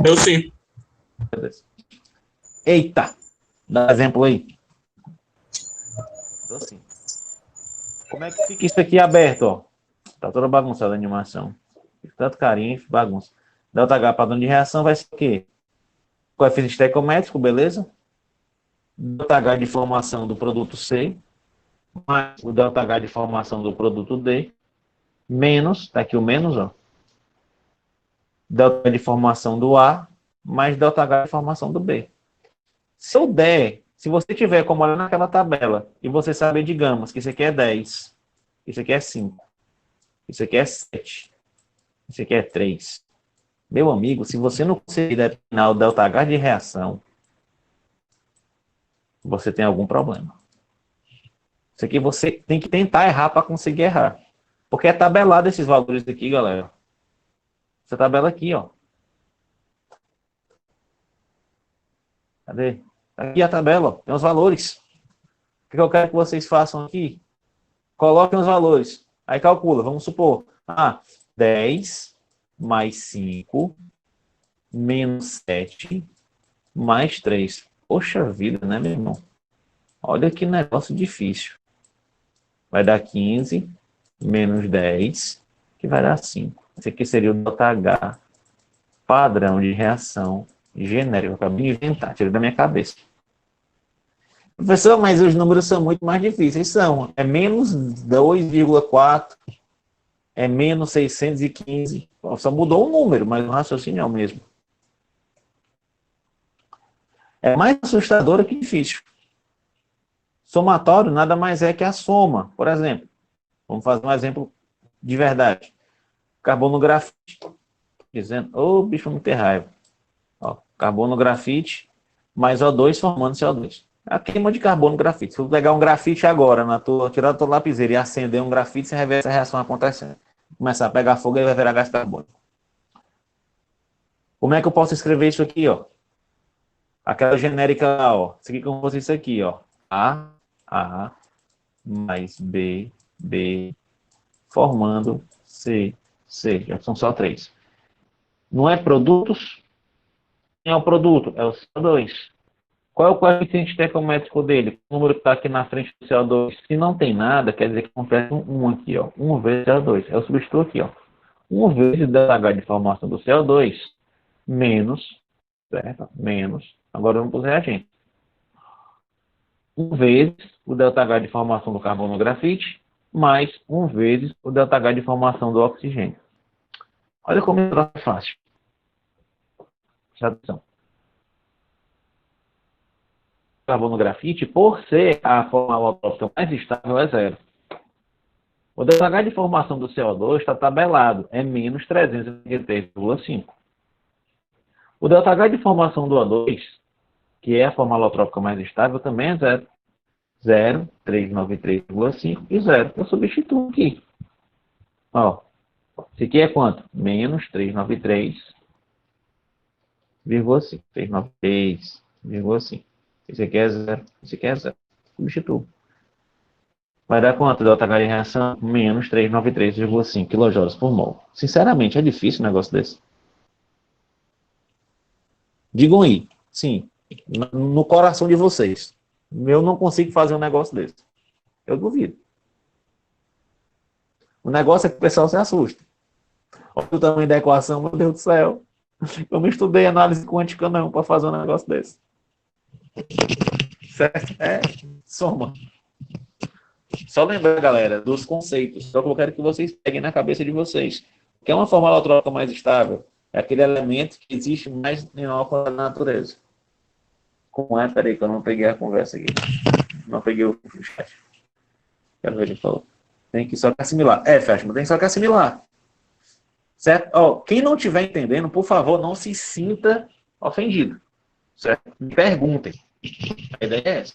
Eu sim. Eita! Dá exemplo aí. Então, assim. Como é que fica isso aqui aberto, ó? Tá toda bagunçada a animação. Tanto carinho, bagunça. ΔH padrão de reação vai ser o quê? Coeficiente estequiométrico, beleza? ΔH de formação do produto C, mais o ΔH de formação do produto D, menos, tá aqui o menos, ó, delta de formação do A, mais ΔH de formação do B. Se eu der, se você tiver como olhar naquela tabela, e você saber, digamos, que isso aqui é 10, isso aqui é 5, isso aqui é 7, isso aqui é 3. Meu amigo, se você não conseguir determinar o ΔH de reação, você tem algum problema. Isso aqui você tem que tentar errar para conseguir errar. Porque é tabelado esses valores aqui, galera. Essa tabela aqui, ó. Cadê? Aqui a tabela, ó. Tem os valores. O que eu quero que vocês façam aqui? Coloquem os valores. Aí calcula, vamos supor. 10 mais 5 menos 7 mais 3. Poxa vida, né, meu irmão? Olha que negócio difícil. Vai dar 15 menos 10, que vai dar 5. Esse aqui seria o ΔH padrão de reação genérico. Eu acabei de inventar, tirei da minha cabeça. Professor, mas os números são muito mais difíceis. São. É menos 2,4, é menos 615. Só mudou o número, mas o raciocínio é o mesmo. É mais assustador que difícil. Somatório nada mais é que a soma. Por exemplo, vamos fazer um exemplo de verdade. Carbono grafite. Dizendo, ô, bicho, vamos ter raiva. Ó, carbono grafite mais O2 formando CO2. A queima de carbono grafite. Se eu pegar um grafite agora, tirar da tua lapiseira e acender um grafite, você vai ver essa reação acontecendo. Começar a pegar fogo e vai virar gás carbônico. Como é que eu posso escrever isso aqui, ó? Aquela genérica lá, ó. Isso aqui como fosse isso aqui, ó. A mais B, formando C. Já são só 3. Não é produtos? Quem é o produto? É o CO2. Qual é o coeficiente estequiométrico dele? O número que está aqui na frente do CO2. Se não tem nada, quer dizer que acontece um aqui, ó. 1 vezes CO2. Eu substituo aqui, ó. 1 vezes ΔH de formação do CO2 menos, certo? Menos. Agora vamos para os reagentes. 1 vezes o ΔH de formação do carbono grafite mais 1 vezes o ΔH de formação do oxigênio. Olha como é fácil. Presta atenção. Carbono grafite, por ser a forma alotrópica mais estável, é 0. O ΔH de formação do CO2 está tabelado, é menos 393,5. O ΔH de formação do O2, que é a forma alotrópica mais estável, também é 0. 0, 393,5 e 0. Eu substituo aqui. Ó, esse aqui é quanto? Menos 393,5. 393,5. Esse aqui é 0. Esse aqui é 0. Substituo. Vai dar quanto? ΔH de reação? Menos 393,5 kJ por mol. Sinceramente, é difícil um negócio desse. Digam aí. Sim. No coração de vocês. Eu não consigo fazer um negócio desse. Eu duvido. O negócio é que o pessoal se assusta. Olha o tamanho da equação, meu Deus do céu. Eu não estudei análise quântica não para fazer um negócio desse. Certo? É, soma. Só lembrar, galera, dos conceitos. Só que eu quero que vocês peguem na cabeça de vocês. O que é uma forma alotrópica mais estável? É aquele elemento que existe mais em álcool na natureza. Como é? Peraí, que eu não peguei a conversa aqui. Não peguei o chat. Quero ver o que ele falou. Tem que só que assimilar. Fashman, tem só que assimilar. Certo? Ó, quem não estiver entendendo, por favor, não se sinta ofendido. Certo? Me perguntem. A ideia é essa.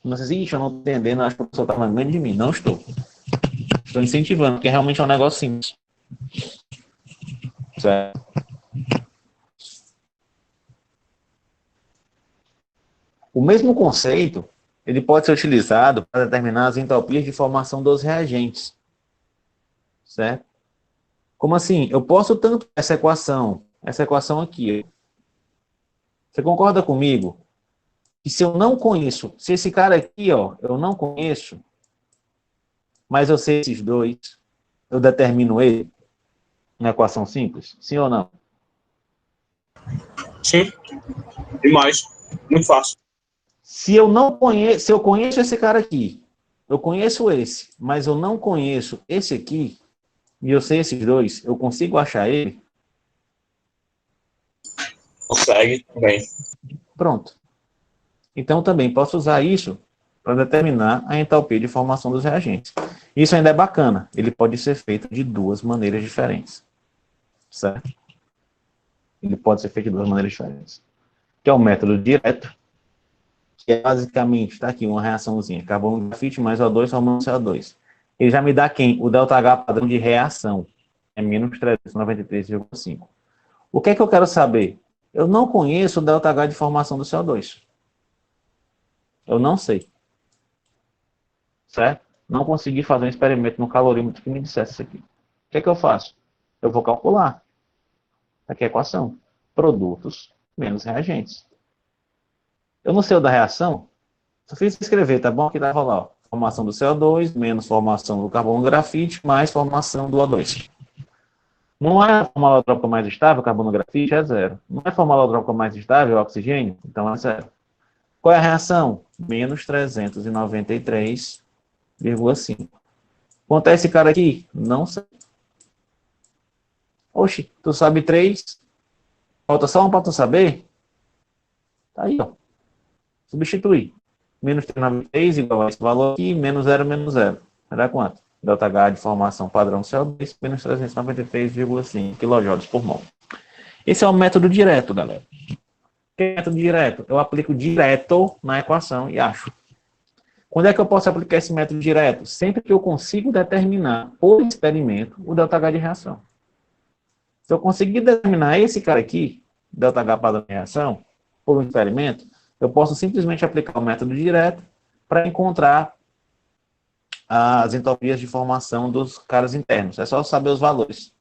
Não sei se eu não estou entendendo, acho que o professor está mandando de mim. Não estou. Estou incentivando, porque realmente é um negócio simples. Certo? O mesmo conceito, ele pode ser utilizado para determinar as entalpias de formação dos reagentes. Certo? Como assim? Eu posso tanto essa equação aqui. Você concorda comigo? Que se eu não conheço, se esse cara aqui, ó, eu não conheço, mas eu sei esses dois, eu determino ele na equação simples? Sim ou não? Sim. Demais. Muito fácil. Se eu conheço esse cara aqui, eu conheço esse, mas eu não conheço esse aqui, e eu sei esses dois, eu consigo achar ele? Consegue também. Pronto. Então, também posso usar isso para determinar a entalpia de formação dos reagentes. Isso ainda é bacana. Ele pode ser feito de duas maneiras diferentes. Certo? Ele pode ser feito de duas maneiras diferentes. Que é o método direto, que é basicamente, está aqui uma reaçãozinha, carbono grafite mais O2 formando CO2. Ele já me dá quem? O ΔH padrão de reação. É menos 393,5. O que é que eu quero saber? Eu não conheço o ΔH de formação do CO2. Eu não sei. Certo? Não consegui fazer um experimento no calorímetro que me dissesse isso aqui. O que é que eu faço? Eu vou calcular. Aqui é a equação. Produtos menos reagentes. Eu não sei o da reação, só fiz escrever, tá bom? Aqui dava lá, ó. Formação do CO2 menos formação do carbono grafite mais formação do O2. Não é a fórmula alotrópica mais estável, carbono grafite é zero. Não é a fórmula alotrópica mais estável, oxigênio, então é zero. Qual é a reação? Menos 393,5. Quanto é esse cara aqui? Não sei. Oxi, tu sabe 3? Falta só um para tu saber? Tá aí, ó. Substituir. Menos 393 igual a esse valor aqui, menos zero, menos zero. Vai dar quanto? ΔH de formação padrão CO2, menos 393,5 kJ por mol. Esse é o método direto, galera. O que é método direto? Eu aplico direto na equação e acho. Quando é que eu posso aplicar esse método direto? Sempre que eu consigo determinar, por experimento, o ΔH de reação. Se eu conseguir determinar esse cara aqui, ΔH padrão de reação, por um experimento, eu posso simplesmente aplicar o método direto para encontrar as entalpias de formação dos caras internos. É só saber os valores,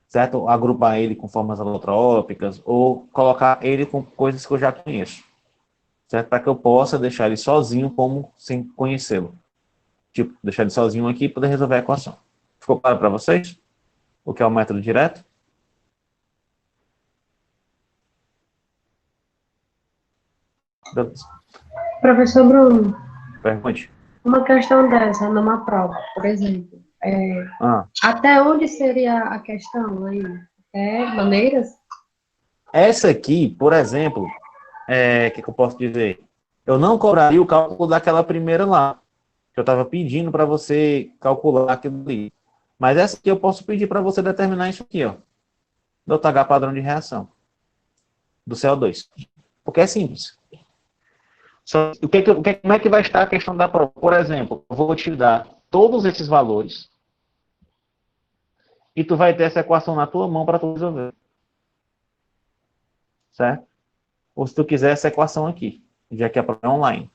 certo? Agrupar ele com formas alotrópicas ou colocar ele com coisas que eu já conheço, certo? Para que eu possa deixar ele sozinho como sem conhecê-lo. Tipo, deixar ele sozinho aqui e poder resolver a equação. Ficou claro para vocês? O que é o método direto? Beleza. Professor Bruno, Pergunte. uma questão dessa numa prova, por exemplo, até onde seria a questão aí? É maneiras? Essa aqui, por exemplo, que eu posso dizer? Eu não cobraria o cálculo daquela primeira lá, que eu estava pedindo para você calcular aquilo ali. Mas essa aqui eu posso pedir para você determinar isso aqui, ó. ΔH padrão de reação do CO2. Porque é simples. Só, como é que vai estar a questão da prova? Por exemplo, eu vou te dar todos esses valores e tu vai ter essa equação na tua mão para tu resolver. Certo? Ou se tu quiser essa equação aqui, já que a prova é online.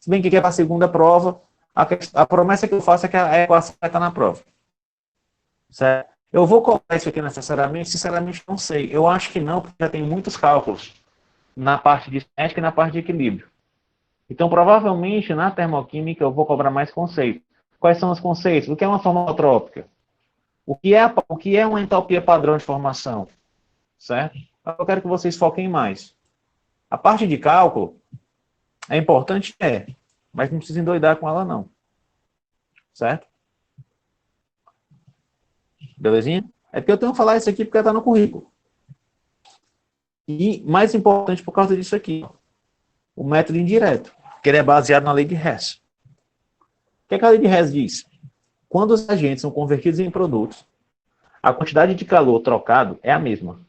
Se bem que é para a segunda prova, a promessa que eu faço é que a equação vai estar na prova. Certo? Eu vou colocar isso aqui necessariamente? Sinceramente, não sei. Eu acho que não, porque já tem muitos cálculos na parte de cinética e na parte de equilíbrio. Então, provavelmente, na termoquímica, eu vou cobrar mais conceitos. Quais são os conceitos? O que é uma forma alotrópica? O que é uma entalpia padrão de formação? Certo? Eu quero que vocês foquem mais. A parte de cálculo é importante? Mas não precisa endoidar com ela, não. Certo? Belezinha? É porque eu tenho que falar isso aqui porque está no currículo. E, mais importante, por causa disso aqui, ó, o método indireto, que ele é baseado na lei de Hess. O que é que a lei de Hess diz? Quando os agentes são convertidos em produtos, a quantidade de calor trocado é a mesma.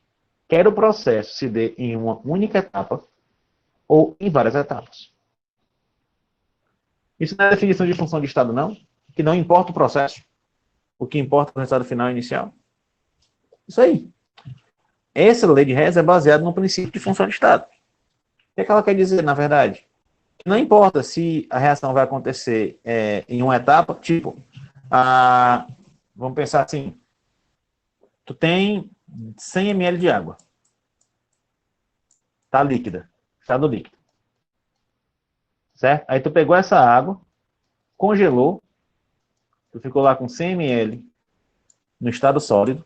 Quer o processo se dê em uma única etapa ou em várias etapas. Isso não é definição de função de estado, não? Que não importa o processo. O que importa é o resultado final inicial. Isso aí. Essa lei de Hess é baseada no princípio de função de estado. O que é que ela quer dizer, na verdade? Não importa se a reação vai acontecer em uma etapa, tipo, vamos pensar assim, tu tem 100 ml de água. Tá líquida. Estado líquido. Certo? Aí tu pegou essa água, congelou, tu ficou lá com 100 ml no estado sólido,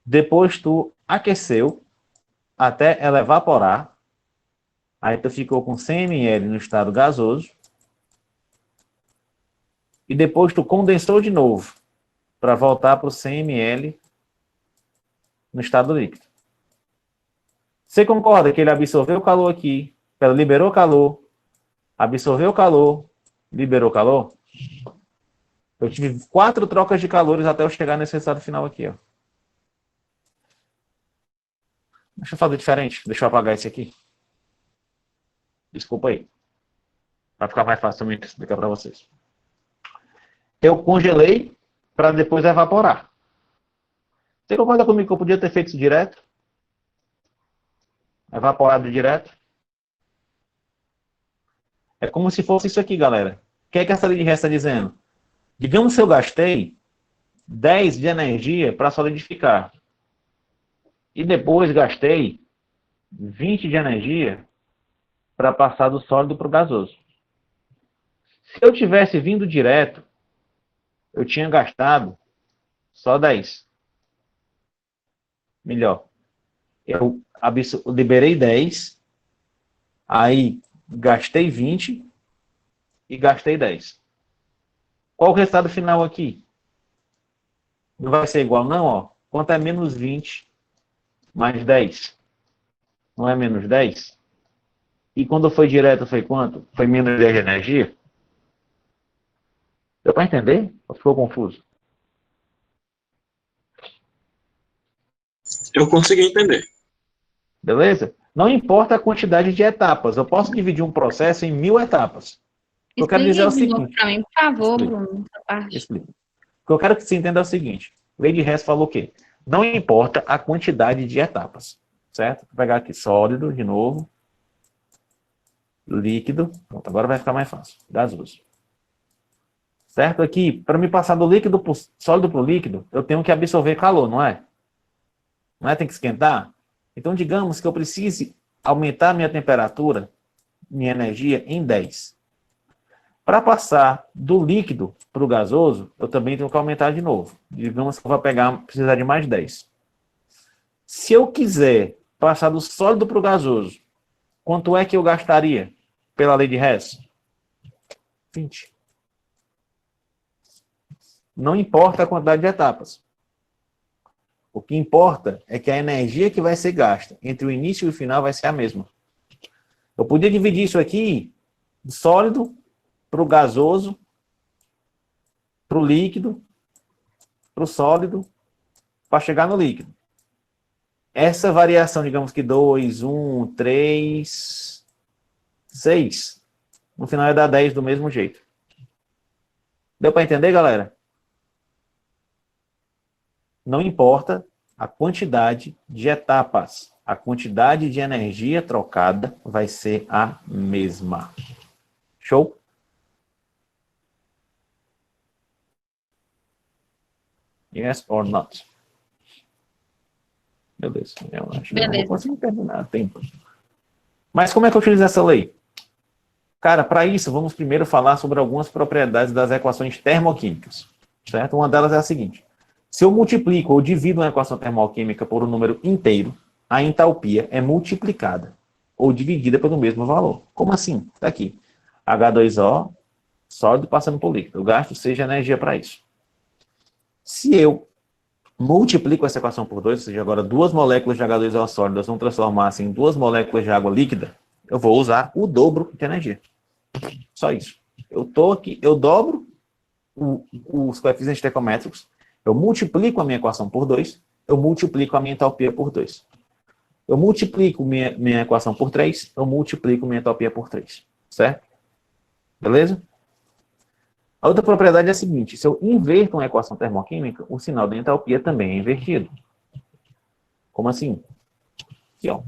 depois tu aqueceu até ela evaporar, aí tu ficou com 100 ml no estado gasoso, e depois tu condensou de novo para voltar para o 100 ml no estado líquido. Você concorda que ele absorveu o calor aqui, ela liberou calor, absorveu calor, liberou calor? Eu tive 4 trocas de calores até eu chegar nesse resultado final aqui, ó. Deixa eu fazer diferente. Deixa eu apagar esse aqui. Desculpa aí. Vai ficar mais fácil também explicar para vocês. Eu congelei para depois evaporar. Você concorda comigo que eu podia ter feito isso direto? Evaporado direto? É como se fosse isso aqui, galera. O que é que essa linha de resta está dizendo? Digamos que eu gastei 10 de energia para solidificar. E depois gastei 20 de energia para passar do sólido para o gasoso. Se eu tivesse vindo direto, eu tinha gastado só 10. Melhor. Eu liberei 10, aí gastei 20 e gastei 10. Qual o resultado final aqui? Não vai ser igual não, ó. Quanto é menos 20 mais 10? Não é menos 10? E quando foi direto foi quanto? Foi menos 10 de energia? Deu para entender? Ou ficou confuso? Eu consegui entender. Beleza? Não importa a quantidade de etapas. Eu posso dividir um processo em 1000 etapas. O que eu quero dizer é o seguinte. Para mim, por favor, Explica. Bruno, essa parte. Explica. O que eu quero que você entenda é o seguinte. Lei de Hess falou o quê? Não importa a quantidade de etapas. Certo? Vou pegar aqui sólido de novo. Líquido. Pronto, agora vai ficar mais fácil. Gasoso. Certo? Aqui, para me passar do líquido pro sólido para o líquido, eu tenho que absorver calor, não é? Não é? Tem que esquentar? Então, digamos que eu precise aumentar minha temperatura, minha energia, em 10. Para passar do líquido para o gasoso, eu também tenho que aumentar de novo. Digamos que eu vou precisar de mais 10. Se eu quiser passar do sólido para o gasoso, quanto é que eu gastaria pela lei de Hess? 20. Não importa a quantidade de etapas. O que importa é que a energia que vai ser gasta entre o início e o final vai ser a mesma. Eu podia dividir isso aqui do sólido para o gasoso, para o líquido, para o sólido, para chegar no líquido. Essa variação, digamos que 2, 1, 3, 6, no final ia dar 10 do mesmo jeito. Deu para entender, galera? Não importa a quantidade de etapas. A quantidade de energia trocada vai ser a mesma. Show? Yes or not? Beleza. Eu acho que eu não consigo terminar tempo. Mas como é que eu utilizo essa lei? Cara, para isso, vamos primeiro falar sobre algumas propriedades das equações termoquímicas. Certo? Uma delas é a seguinte. Se eu multiplico ou divido uma equação termoquímica por um número inteiro, a entalpia é multiplicada ou dividida pelo mesmo valor. Como assim? Está aqui. H2O, sólido passando por líquido. Eu gasto 6 de energia para isso. Se eu multiplico essa equação por 2, ou seja, agora 2 moléculas de H2O sólidas vão transformar-se em 2 moléculas de água líquida, eu vou usar o dobro de energia. Só isso. Eu estou aqui, eu dobro os coeficientes estequiométricos, eu multiplico a minha equação por 2, eu multiplico a minha entalpia por 2. Eu multiplico minha equação por 3, eu multiplico minha entalpia por 3. Certo? Beleza? A outra propriedade é a seguinte, se eu inverto uma equação termoquímica, o sinal da entalpia também é invertido. Como assim? Aqui, ó.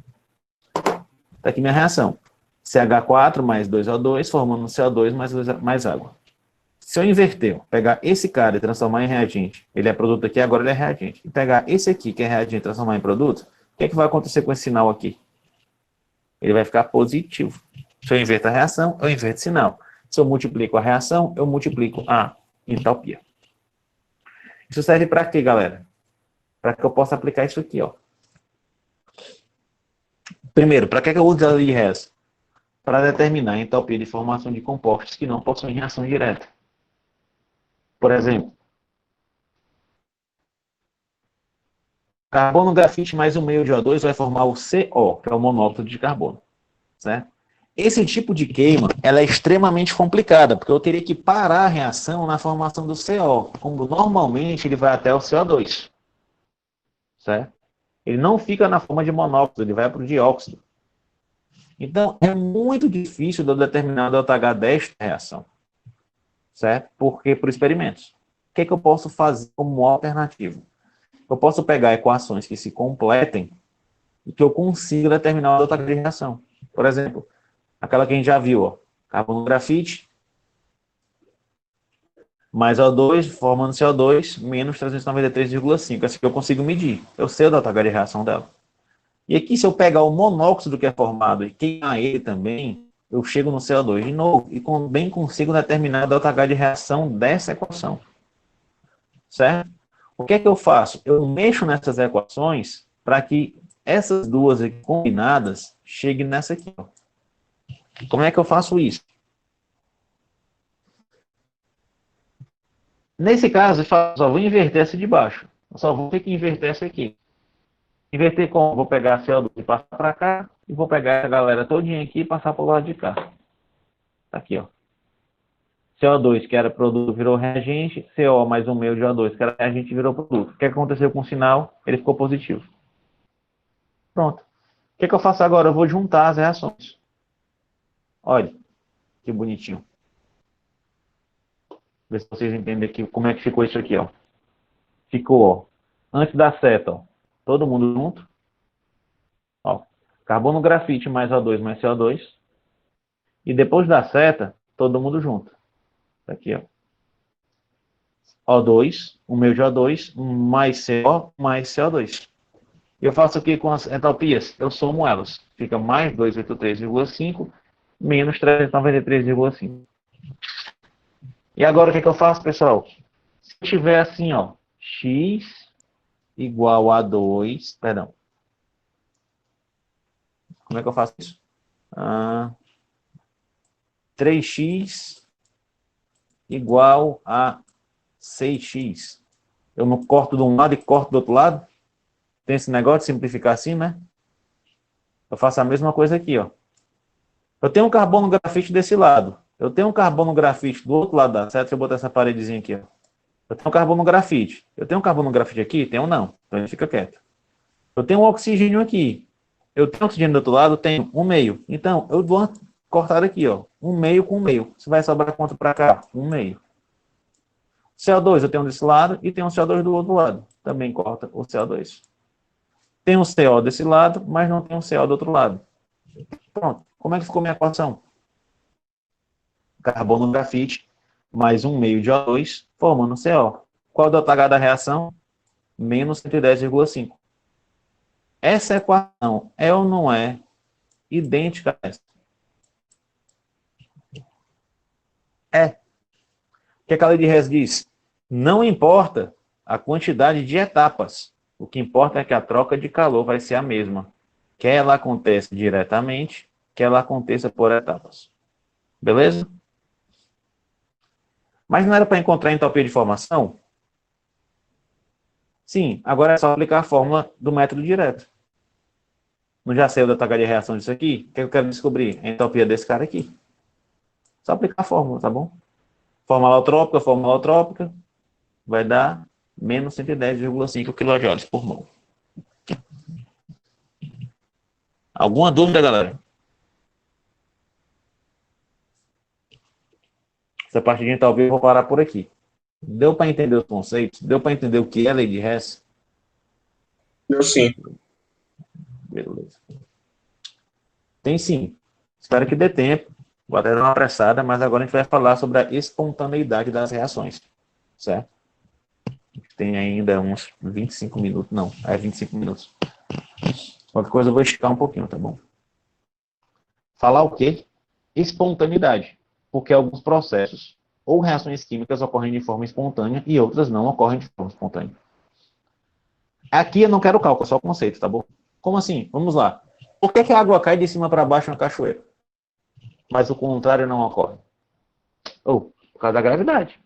Está aqui minha reação. CH4 mais 2O2 formando CO2 mais água. Se eu inverter, pegar esse cara e transformar em reagente, ele é produto aqui, agora ele é reagente. E pegar esse aqui, que é reagente, e transformar em produto, o que é que vai acontecer com esse sinal aqui? Ele vai ficar positivo. Se eu inverto a reação, eu inverto o sinal. Se eu multiplico a reação, eu multiplico a entalpia. Isso serve para quê, galera? Para que eu possa aplicar isso aqui, ó. Primeiro, para que eu uso a lei de Hess? Para determinar a entalpia de formação de compostos que não possuem reação direta. Por exemplo, Carbono grafite mais um meio de O2 vai formar o CO, que é o monóxido de carbono. Certo? Esse tipo de queima ela é extremamente complicada, porque eu teria que parar a reação na formação do CO, como normalmente ele vai até o CO2. Certo? Ele não fica na forma de monóxido, ele vai para o dióxido. Então, é muito difícil de eu determinar o ΔH desta reação. Certo? Porque por experimentos. O que é que eu posso fazer como alternativa? Eu posso pegar equações que se completem e que eu consiga determinar o ΔH de reação. Por exemplo, aquela que a gente já viu, ó, carbono grafite mais O2 formando CO2 menos 393,5. Essa que eu consigo medir. Eu sei o ΔH de reação dela. E aqui, se eu pegar o monóxido que é formado e queimar ele também, eu chego no CO2 de novo e também consigo determinar o ΔH de reação dessa equação. Certo? O que é que eu faço? Eu mexo nessas equações para que essas duas aqui combinadas cheguem nessa aqui. Ó. Como é que eu faço isso? Nesse caso, eu só vou inverter essa de baixo. Eu só vou ter que inverter essa aqui. Inverter como? Vou pegar a CO2 e passar para cá, e vou pegar a galera todinha aqui e passar para o lado de cá. Tá aqui, ó. CO2, que era produto, virou reagente. CO mais um meio de O2, que era reagente, virou produto. O que aconteceu com o sinal? Ele ficou positivo. Pronto. O que eu faço agora? Eu vou juntar as reações. Olha, que bonitinho. Ver se vocês entendem aqui como é que ficou isso aqui, ó. Ficou, ó, antes da seta, ó, todo mundo junto. Ó, carbono grafite mais O2 mais CO2. E depois da seta, todo mundo junto. Tá aqui, ó. O2, um meio de O2, mais CO, mais CO2. E eu faço aqui com as entalpias, eu somo elas. Fica mais 283,5 menos 393,5. E agora o que eu faço, pessoal? Se eu tiver assim, ó, x igual a 2, perdão. Como é que eu faço isso? 3x igual a 6x. Eu não corto de um lado e corto do outro lado? Tem esse negócio de simplificar assim, né? Eu faço a mesma coisa aqui, ó. Eu tenho um carbono grafite desse lado. Eu tenho um carbono grafite do outro lado da seta. Deixa eu botar essa paredezinha aqui, ó. Eu tenho um carbono grafite. Eu tenho um carbono grafite aqui? Tenho não. Então ele fica quieto. Eu tenho um oxigênio aqui. Eu tenho oxigênio do outro lado? Tenho um meio. Então, eu dou uma cortada aqui, ó. Um meio com um meio. Você vai sobrar quanto para cá? Um meio. CO2 eu tenho desse lado e tenho um CO2 do outro lado. Também corta o CO2. Tem um CO desse lado, mas não tem um CO do outro lado. Pronto. Como é que ficou minha equação? Carbono grafite mais um meio de O2 formando CO. Qual é o ΔH da reação? Menos 110,5. Essa equação é ou não é idêntica a essa? É. O que a lei de Hess diz? Não importa a quantidade de etapas. O que importa é que a troca de calor vai ser a mesma. Quer ela aconteça diretamente, quer ela aconteça por etapas. Beleza? Mas não era para encontrar entropia de formação? Sim, agora é só aplicar a fórmula do método direto. Não já sei o ΔH de reação disso aqui? O que eu quero descobrir? A entropia desse cara aqui. Só aplicar a fórmula, tá bom? Fórmula alotrópica, vai dar menos 110,5 kJ por mol. Alguma dúvida, galera? Essa parte de entalpia eu vou parar por aqui. Deu para entender os conceitos? Deu para entender o que é lei de Hess? Eu sim. Beleza. Tem sim. Espero que dê tempo. Vou até dar uma apressada, mas agora a gente vai falar sobre a espontaneidade das reações. Certo? Tem ainda uns 25 minutos. Não, é 25 minutos. Qualquer coisa eu vou esticar um pouquinho, tá bom? Falar o quê? Espontaneidade. Porque alguns processos ou reações químicas ocorrem de forma espontânea e outras não ocorrem de forma espontânea. Aqui eu não quero cálculo, só conceito, tá bom? Como assim? Vamos lá. Por que a água cai de cima para baixo na cachoeira? Mas o contrário não ocorre? Por causa da gravidade.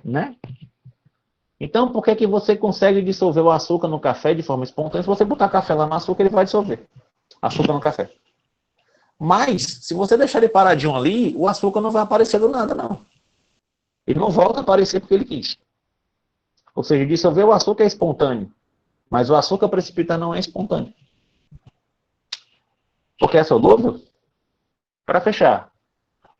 Né? Então, por que que você consegue dissolver o açúcar no café de forma espontânea? Se você botar café lá no açúcar, ele vai dissolver açúcar no café. Mas, se você deixar ele paradinho ali, o açúcar não vai aparecer do nada, não. Ele não volta a aparecer porque ele quis. Ou seja, dissolver o açúcar é espontâneo, mas o açúcar precipitado não é espontâneo. Porque é solúvel? Para fechar,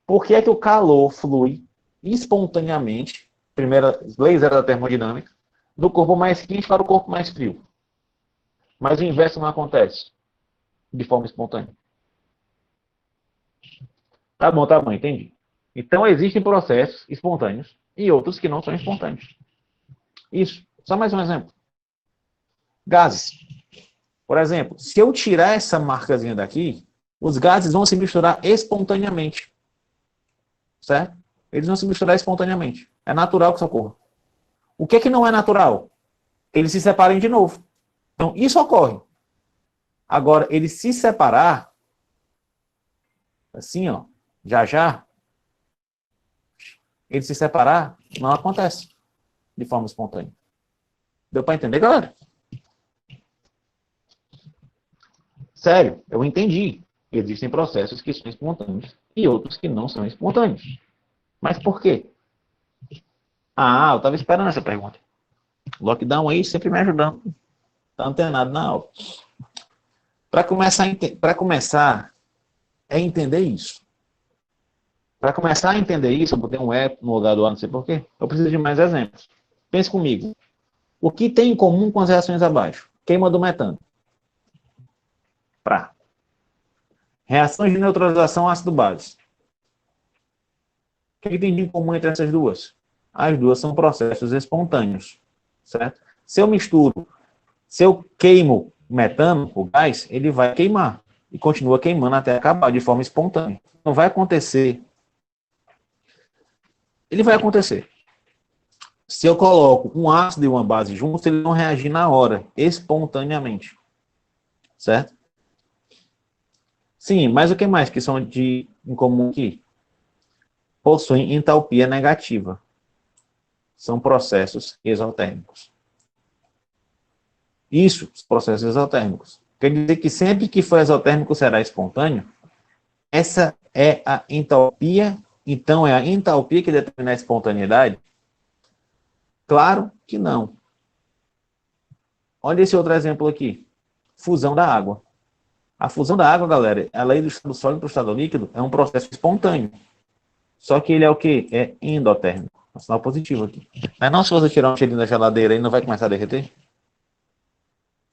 por que é que o calor flui espontaneamente, primeira lei zero da termodinâmica, do corpo mais quente para o corpo mais frio? Mas o inverso não acontece de forma espontânea. Tá bom, entendi. Então existem processos espontâneos e outros que não são espontâneos. Isso. Só mais um exemplo. Gases. Por exemplo, se eu tirar essa marcazinha daqui, os gases vão se misturar espontaneamente. Certo? Eles vão se misturar espontaneamente. É natural que isso ocorra. O que é que não é natural? Eles se separem de novo. Então, isso ocorre. Agora, ele se separar, assim, ó, já, ele se separar, não acontece de forma espontânea. Deu para entender, galera? Sério, eu entendi. Existem processos que são espontâneos e outros que não são espontâneos. Mas por quê? Ah, eu estava esperando essa pergunta. Lockdown aí sempre me ajudando. Tá antenado na aula. Para começar a entender isso. Para começar a entender isso, eu botei um E no lugar do A, não sei porquê. Eu preciso de mais exemplos. Pense comigo. O que tem em comum com as reações abaixo? Queima do metano. Pra. Reações de neutralização ácido-base. O que tem de comum entre essas duas? As duas são processos espontâneos. Certo? Se eu queimo metano, o gás, ele vai queimar. E continua queimando até acabar de forma espontânea. Não vai acontecer. Ele vai acontecer. Se eu coloco um ácido e uma base juntos, eles vão reagir na hora, espontaneamente. Certo? Sim, mas o que mais que são em comum aqui? Possuem entalpia negativa. São processos exotérmicos. Isso, os processos exotérmicos. Quer dizer que sempre que for exotérmico será espontâneo? Essa é a entalpia. Então, é a entalpia que determina a espontaneidade? Claro que não. Olha esse outro exemplo aqui. Fusão da água. A fusão da água, galera, a lei do estado sólido para o estado líquido é um processo espontâneo. Só que ele é o quê? É endotérmico. Um sinal positivo aqui. Não é não se você tirar um cheirinho da geladeira, ele não vai começar a derreter?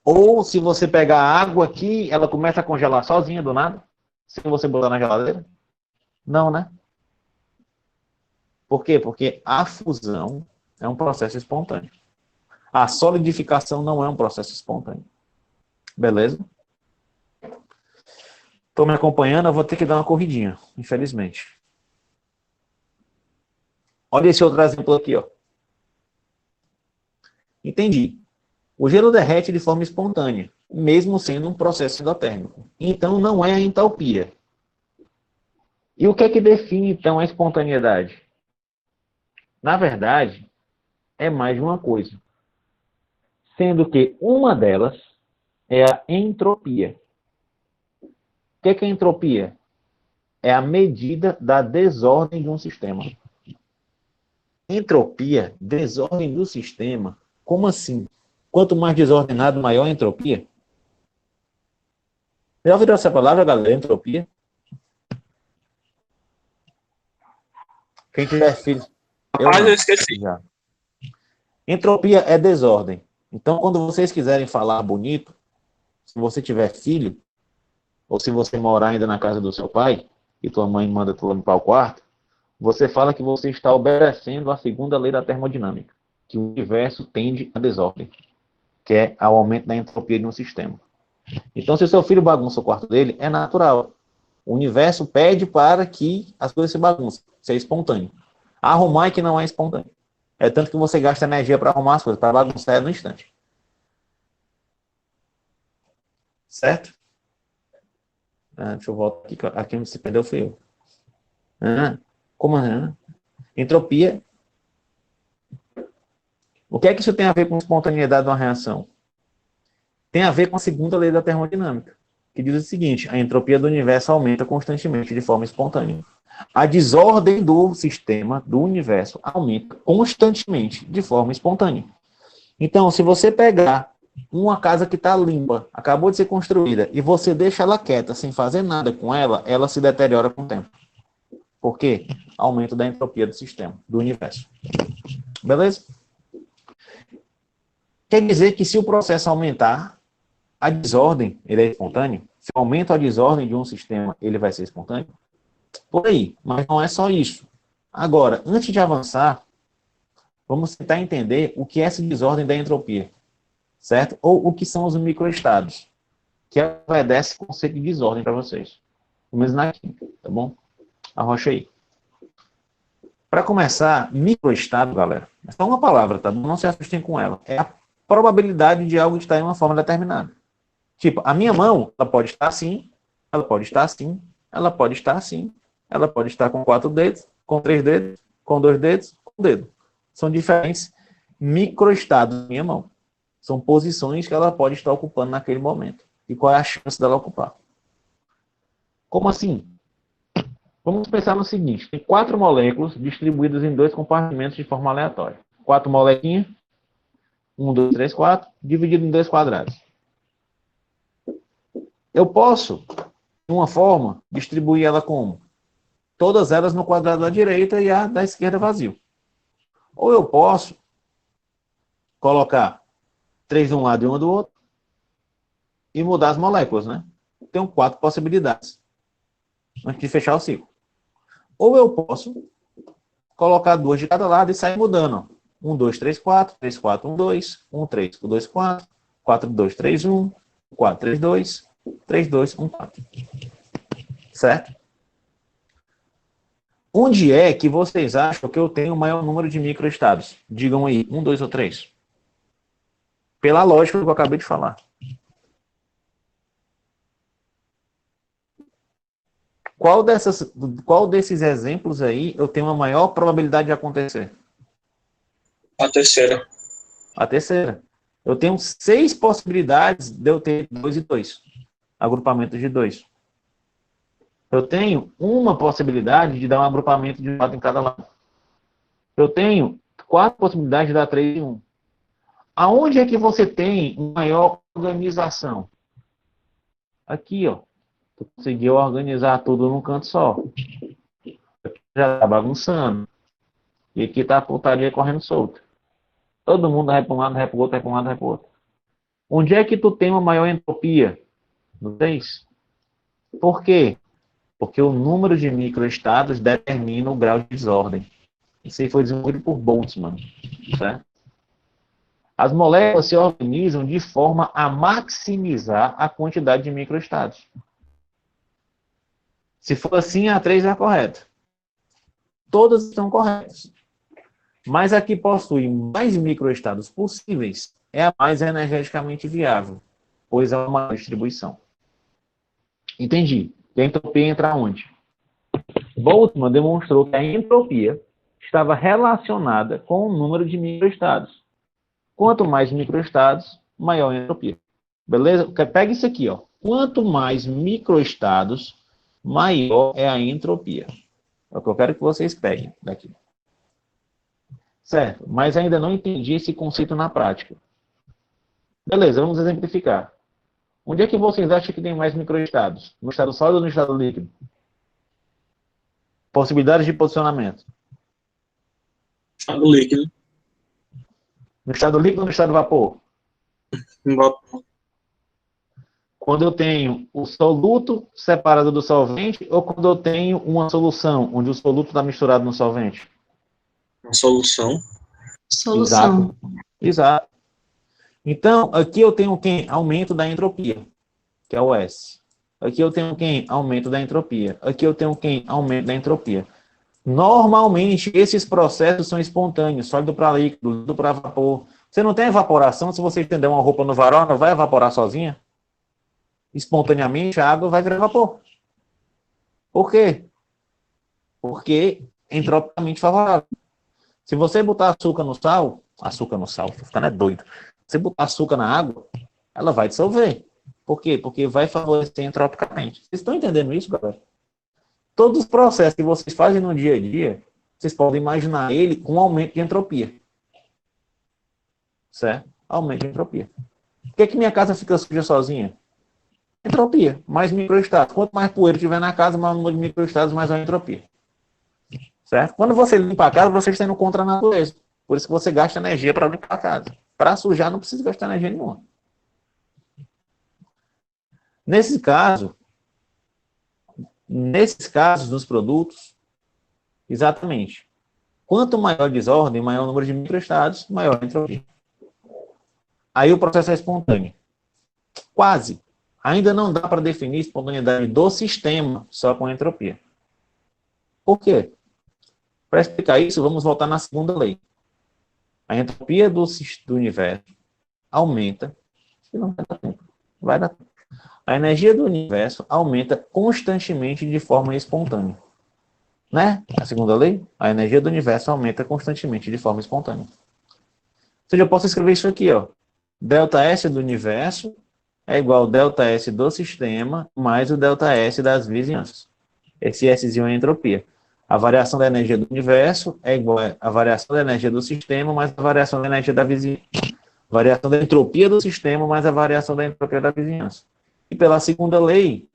Ou se você pegar a água aqui, ela começa a congelar sozinha do nada? Se você botar na geladeira? Não, né? Por quê? Porque a fusão é um processo espontâneo. A solidificação não é um processo espontâneo. Beleza? Estão me acompanhando? Eu vou ter que dar uma corridinha, infelizmente. Olha esse outro exemplo aqui, ó. Entendi. O gelo derrete de forma espontânea, mesmo sendo um processo endotérmico. Então, não é a entalpia. E o que é que define, então, a espontaneidade? Na verdade, é mais de uma coisa. Sendo que uma delas é a entropia. O que é entropia? É a medida da desordem de um sistema. Entropia, desordem do sistema. Como assim? Quanto mais desordenado, maior a entropia? Já ouviram essa palavra, galera? Entropia? Quem tiver filho... Eu esqueci. Já. Entropia é desordem. Então, quando vocês quiserem falar bonito, se você tiver filho, ou se você morar ainda na casa do seu pai, e tua mãe manda tu limpar o quarto, você fala que você está obedecendo a segunda lei da termodinâmica, que o universo tende à desordem, que é ao aumento da entropia de um sistema. Então, se o seu filho bagunça o quarto dele, é natural. O universo pede para que as coisas se baguncem, isso é espontâneo. Arrumar é que não é espontâneo. É tanto que você gasta energia para arrumar as coisas, para bagunçar no instante. Certo? Deixa eu voltar aqui. A quem se perdeu foi eu. Como assim? Entropia O que é que isso tem a ver com espontaneidade de uma reação? Tem a ver com a segunda lei da termodinâmica, que diz o seguinte: a entropia do universo aumenta constantemente de forma espontânea. A desordem do sistema, do universo, aumenta constantemente de forma espontânea. Então, se você pegar uma casa que está limpa, acabou de ser construída, e você deixa ela quieta, sem fazer nada com ela, ela se deteriora com o tempo. Por quê? Aumento da entropia do sistema, do universo. Beleza? Quer dizer que se o processo aumentar, a desordem, ele é espontâneo? Se aumenta a desordem de um sistema, ele vai ser espontâneo? Por aí, mas não é só isso. Agora, antes de avançar, vamos tentar entender o que é essa desordem da entropia, certo? Ou o que são os microestados, que obedece o conceito de desordem para vocês. Começando na química, tá bom? Arrocha aí. Para começar, microestado, galera, é só uma palavra, tá bom? Não se assustem com ela. É a probabilidade de algo estar em uma forma determinada. Tipo, a minha mão, ela pode estar assim, ela pode estar assim, ela pode estar assim, ela pode estar com 4 dedos, com 3 dedos, com 2 dedos, com 1 dedo. São diferentes microestados da minha mão. São posições que ela pode estar ocupando naquele momento. E qual é a chance dela ocupar? Como assim? Vamos pensar no seguinte: tem 4 moléculas distribuídas em 2 compartimentos de forma aleatória. 4 molequinhas, 1, 2, 3, 4, dividido em 2 quadrados. Eu posso, de uma forma, distribuir ela como? Todas elas no quadrado da direita e a da esquerda vazio. Ou eu posso colocar 3 de um lado e 1 do outro e mudar as moléculas, né? Tenho 4 possibilidades antes de fechar o ciclo. Ou eu posso colocar 2 de cada lado e sair mudando. 1, 2, 3, 4, 3, 4, 1, 2, 1, 3, 2, 4, 4, 2, 3, 1, 4, 3, 2, 3, 2, 1, 4. Certo? Onde é que vocês acham que eu tenho o maior número de microestados? Digam aí, 1, 2 ou 3. Pela lógica que eu acabei de falar. Qual desses exemplos aí eu tenho a maior probabilidade de acontecer? A terceira. A terceira. Eu tenho 6 possibilidades de eu ter 2 e 2. Agrupamentos de 2. Eu tenho uma possibilidade de dar um agrupamento de 4 em cada lado. Eu tenho 4 possibilidades de dar 3 em 1. Aonde é que você tem maior organização? Aqui, ó. Tu conseguiu organizar tudo num canto só. Já tá bagunçando. E aqui tá a putaria correndo solta. Todo mundo vai para um lado, vai para o outro, vai para um lado, vai para o outro. Onde é que tu tem uma maior entropia? No 3? Por quê? Porque o número de microestados determina o grau de desordem. Isso aí foi desenvolvido por Boltzmann. Certo? As moléculas se organizam de forma a maximizar a quantidade de microestados. Se for assim, a 3 é a correta. Todas estão corretas. Mas a que possui mais microestados possíveis é a mais energeticamente viável, pois há uma distribuição. Entendi. E a entropia entra onde? Boltzmann demonstrou que a entropia estava relacionada com o número de microestados. Quanto mais microestados, maior a entropia. Beleza? Pega isso aqui, ó. Quanto mais microestados, maior é a entropia. É o que eu quero que vocês peguem daqui. Certo, mas ainda não entendi esse conceito na prática. Beleza, vamos exemplificar. Onde é que vocês acham que tem mais microestados? No estado sólido ou no estado líquido? Possibilidades de posicionamento. Estado líquido. No estado líquido ou no estado vapor? Vapor. Quando eu tenho o soluto separado do solvente ou quando eu tenho uma solução onde o soluto está misturado no solvente? Uma solução. Solução. Exato. Então, aqui eu tenho quem? Aumento da entropia, que é o S. Aqui eu tenho quem? Aumento da entropia. Aqui eu tenho quem? Aumento da entropia. Normalmente, esses processos são espontâneos, sólido para líquido, líquido para vapor. Você não tem evaporação, se você estender uma roupa no varal, não vai evaporar sozinha? Espontaneamente, a água vai virar vapor. Por quê? Porque é entropicamente favorável. Se você botar açúcar no sal, açúcar no sal, tô ficando doido. Você botar açúcar na água, ela vai dissolver. Por quê? Porque vai favorecer entropicamente. Vocês estão entendendo isso, galera? Todos os processos que vocês fazem no dia a dia, vocês podem imaginar ele com aumento de entropia. Certo? Aumento de entropia. Por que minha casa fica suja sozinha? Entropia, mais microestados. Quanto mais poeira tiver na casa, mais número de microestados, mais a entropia. Certo? Quando você limpa a casa, você está indo contra a natureza. Por isso que você gasta energia para limpar a casa. Para sujar, não precisa gastar energia nenhuma. Nesses casos, dos produtos, exatamente. Quanto maior a desordem, maior o número de microestados, maior a entropia. Aí o processo é espontâneo. Quase. Ainda não dá para definir a espontaneidade do sistema só com entropia. Por quê? Para explicar isso, vamos voltar na segunda lei. A entropia do universo aumenta, e não vai dar tempo. Vai dar tempo. A energia do universo aumenta constantemente de forma espontânea. Né? A segunda lei, a energia do universo aumenta constantemente de forma espontânea. Ou seja, eu posso escrever isso aqui, ó. ΔS do universo é igual ao ΔS do sistema mais o ΔS das vizinhanças. Esse Szinho é a entropia. A variação da energia do universo é igual à variação da energia do sistema mais a variação da energia da vizinhança. Variação da entropia do sistema mais a variação da entropia da vizinhança. E pela segunda lei,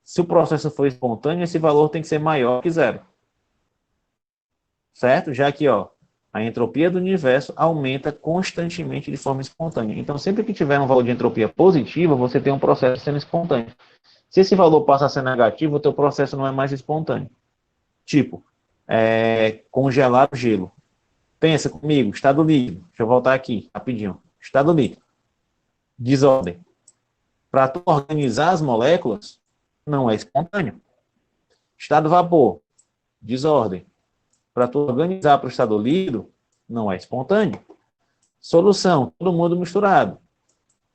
se o processo for espontâneo, esse valor tem que ser maior que zero. Certo? Já que, ó, a entropia do universo aumenta constantemente de forma espontânea. Então, sempre que tiver um valor de entropia positiva, você tem um processo sendo espontâneo. Se esse valor passa a ser negativo, o teu processo não é mais espontâneo. Tipo, congelar o gelo. Pensa comigo, estado líquido. Deixa eu voltar aqui, rapidinho. Estado líquido. Desordem. Para tu organizar as moléculas, não é espontâneo. Estado vapor. Desordem. Para tu organizar para o estado líquido, não é espontâneo. Solução, todo mundo misturado.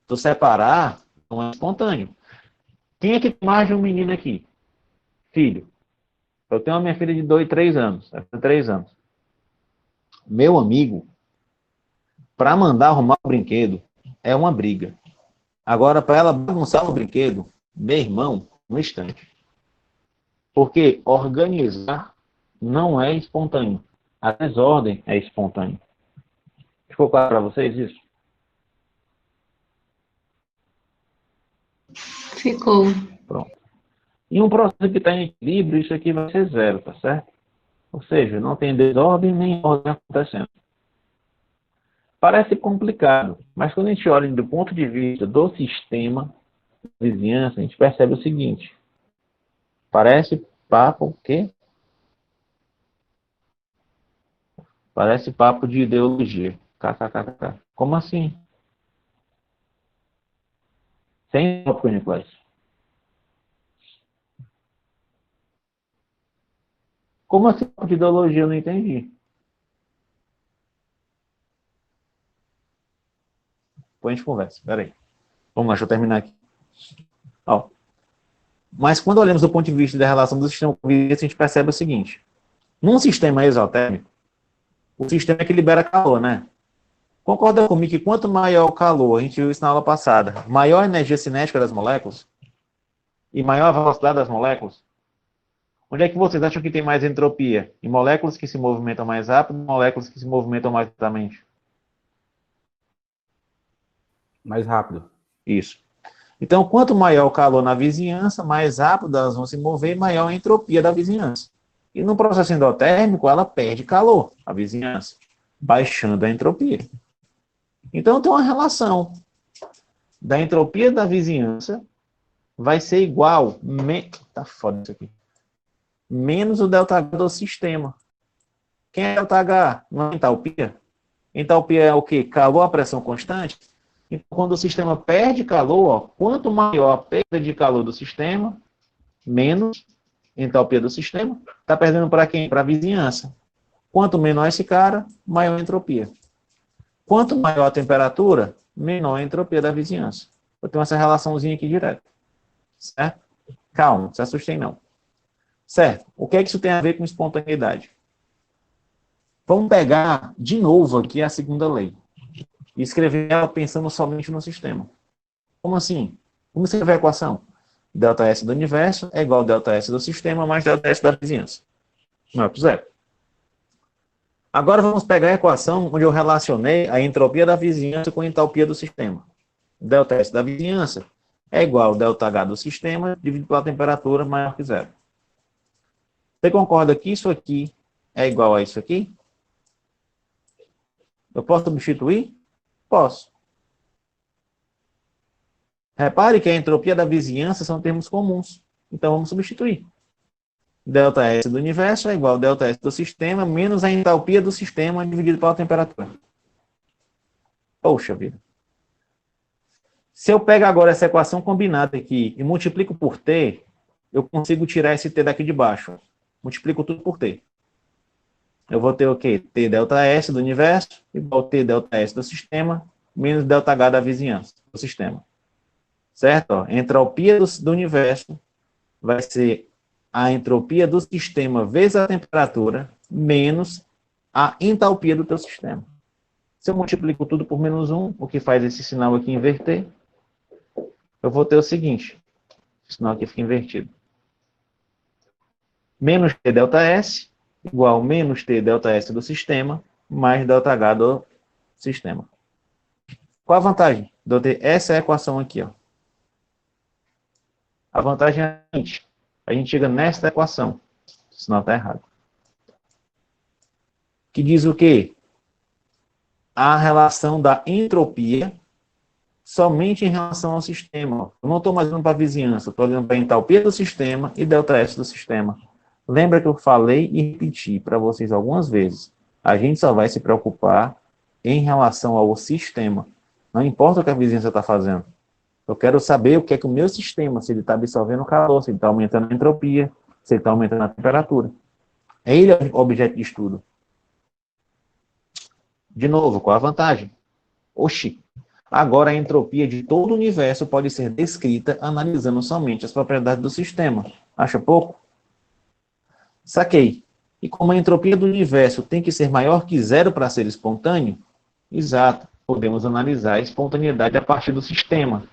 Tu separar, não é espontâneo. Quem é que tem mais de um menino aqui? Filho. Eu tenho a minha filha de 2, 3 anos. 3 anos. Meu amigo, para mandar arrumar o brinquedo, é uma briga. Agora, para ela bagunçar o brinquedo, meu irmão, no instante. Porque organizar não é espontâneo. A desordem é espontânea. Ficou claro para vocês isso? Ficou. Pronto. Em um processo que está em equilíbrio, isso aqui vai ser zero, tá certo? Ou seja, não tem desordem nem ordem acontecendo. Parece complicado, mas quando a gente olha do ponto de vista do sistema, da vizinhança, a gente percebe o seguinte. Parece papo o quê? Parece papo de ideologia. KKKK. Como assim? Sem tópico, Nicolas. Como assim papo de ideologia? Eu não entendi. Depois a gente conversa. Espera aí. Vamos lá, deixa eu terminar aqui. Ó. Mas quando olhamos do ponto de vista da relação do sistema com a vizinhança, a gente percebe o seguinte. Num sistema exotérmico, o sistema é que libera calor, né? Concorda comigo que quanto maior o calor, a gente viu isso na aula passada, maior a energia cinética das moléculas e maior a velocidade das moléculas? Onde é que vocês acham que tem mais entropia? Em moléculas que se movimentam mais rápido, moléculas que se movimentam mais lentamente? Mais rápido. Isso. Então, quanto maior o calor na vizinhança, mais rápido elas vão se mover e maior a entropia da vizinhança. E no processo endotérmico, ela perde calor, a vizinhança, baixando a entropia. Então, tem uma relação da entropia da vizinhança vai ser igual, tá foda isso aqui, menos o ΔH do sistema. Quem é ΔH? Não é entalpia? Entalpia é o quê? Calor a pressão constante. Então, quando o sistema perde calor, ó, quanto maior a perda de calor do sistema, menos entalpia do sistema. Está perdendo para quem? Para a vizinhança. Quanto menor esse cara, maior a entropia. Quanto maior a temperatura, menor a entropia da vizinhança. Eu tenho essa relaçãozinha aqui direto. Certo? Calma, não se assustem não. Certo. O que é que isso tem a ver com espontaneidade? Vamos pegar de novo aqui a segunda lei e escrever ela pensando somente no sistema. Como assim? Vamos escrever a equação. ΔS do universo é igual a ΔS do sistema mais ΔS da vizinhança. Maior que zero. Agora vamos pegar a equação onde eu relacionei a entropia da vizinhança com a entalpia do sistema. ΔS da vizinhança é igual a ΔH do sistema dividido pela temperatura maior que zero. Você concorda que isso aqui é igual a isso aqui? Eu posso substituir? Posso. Repare que a entropia da vizinhança são termos comuns. Então vamos substituir. ΔS do universo é igual a ΔS do sistema menos a entalpia do sistema dividido pela temperatura. Poxa vida. Se eu pego agora essa equação combinada aqui e multiplico por T, eu consigo tirar esse T daqui de baixo. Multiplico tudo por T. Eu vou ter o quê? T ΔS do universo igual a T ΔS do sistema menos ΔH da vizinhança do sistema. Certo? Ó, entropia do universo vai ser a entropia do sistema vezes a temperatura menos a entalpia do teu sistema. Se eu multiplico tudo por menos 1, o que faz esse sinal aqui inverter, eu vou ter o seguinte. O sinal aqui fica invertido. Menos T ΔS igual a menos T ΔS do sistema mais ΔH do sistema. Qual a vantagem de eu ter essa equação aqui? Ó? A vantagem é a seguinte. A gente chega nesta equação. O sinal está errado. Que diz o quê? A relação da entropia somente em relação ao sistema. Eu não estou mais olhando para a vizinhança, estou olhando para a entalpia do sistema e ΔS do sistema. Lembra que eu falei e repeti para vocês algumas vezes. A gente só vai se preocupar em relação ao sistema. Não importa o que a vizinhança está fazendo. Eu quero saber o que é que o meu sistema, se ele está absorvendo calor, se ele está aumentando a entropia, se ele está aumentando a temperatura. Ele é o objeto de estudo. De novo, qual a vantagem? Oxi, agora a entropia de todo o universo pode ser descrita analisando somente as propriedades do sistema. Acha pouco? Saquei. E como a entropia do universo tem que ser maior que zero para ser espontâneo? Exato. Podemos analisar a espontaneidade a partir do sistema.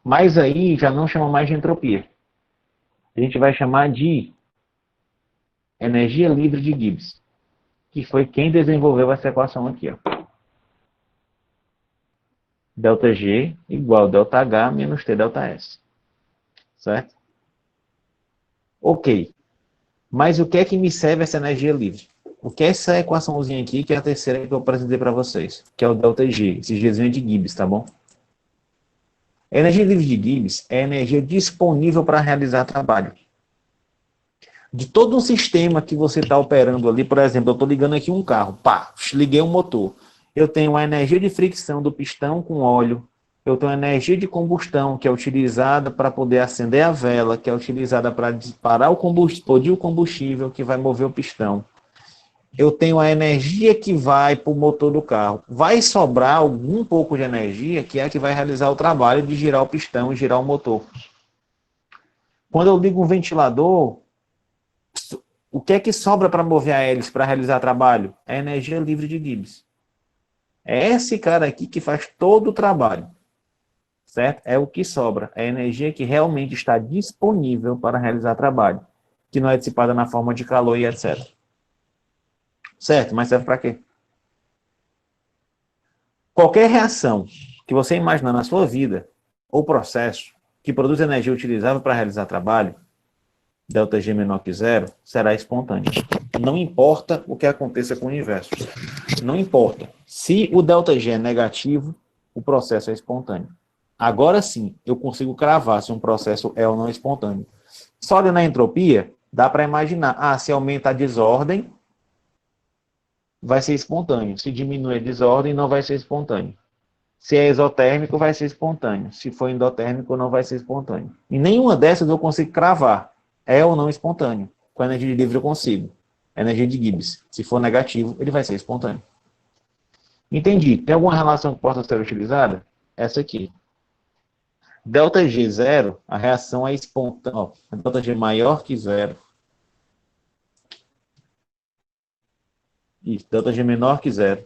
Mas aí já não chama mais de entropia. A gente vai chamar de energia livre de Gibbs, que foi quem desenvolveu essa equação aqui. Ó. ΔG igual a ΔH menos T ΔS. Certo? Ok. Mas o que é que me serve essa energia livre? O que é essa equaçãozinha aqui, que é a terceira que eu apresentei para vocês, que é o ΔG, esse Gzinho de Gibbs, tá bom? A energia livre de Gibbs é a energia disponível para realizar trabalho. De todo um sistema que você está operando ali, por exemplo, eu estou ligando aqui um carro, pá, liguei um motor. Eu tenho a energia de fricção do pistão com óleo, eu tenho a energia de combustão, que é utilizada para poder acender a vela, que é utilizada para disparar o combustível, explodir o combustível, que vai mover o pistão. Eu tenho a energia que vai para o motor do carro. Vai sobrar algum pouco de energia, que é a que vai realizar o trabalho de girar o pistão e girar o motor. Quando eu ligo um ventilador, o que é que sobra para mover a hélice, para realizar trabalho? É a energia livre de Gibbs. É esse cara aqui que faz todo o trabalho. Certo? É o que sobra. É a energia que realmente está disponível para realizar trabalho. Que não é dissipada na forma de calor e etc. Certo? Mas serve para quê? Qualquer reação que você imaginar na sua vida, ou processo, que produz energia utilizável para realizar trabalho, ΔG menor que zero, será espontâneo. Não importa o que aconteça com o universo. Não importa. Se o ΔG é negativo, o processo é espontâneo. Agora sim, eu consigo cravar se um processo é ou não espontâneo. Só olhando na entropia, dá para imaginar. Se aumenta a desordem, vai ser espontâneo. Se diminui a desordem, não vai ser espontâneo. Se é exotérmico, vai ser espontâneo. Se for endotérmico, não vai ser espontâneo. E nenhuma dessas eu consigo cravar. É ou não espontâneo. Com a energia livre eu consigo. A energia de Gibbs. Se for negativo, ele vai ser espontâneo. Entendi. Tem alguma relação que possa ser utilizada? Essa aqui. ΔG0, a reação é espontânea. ΔG maior que zero. Isso, ΔG menor que zero.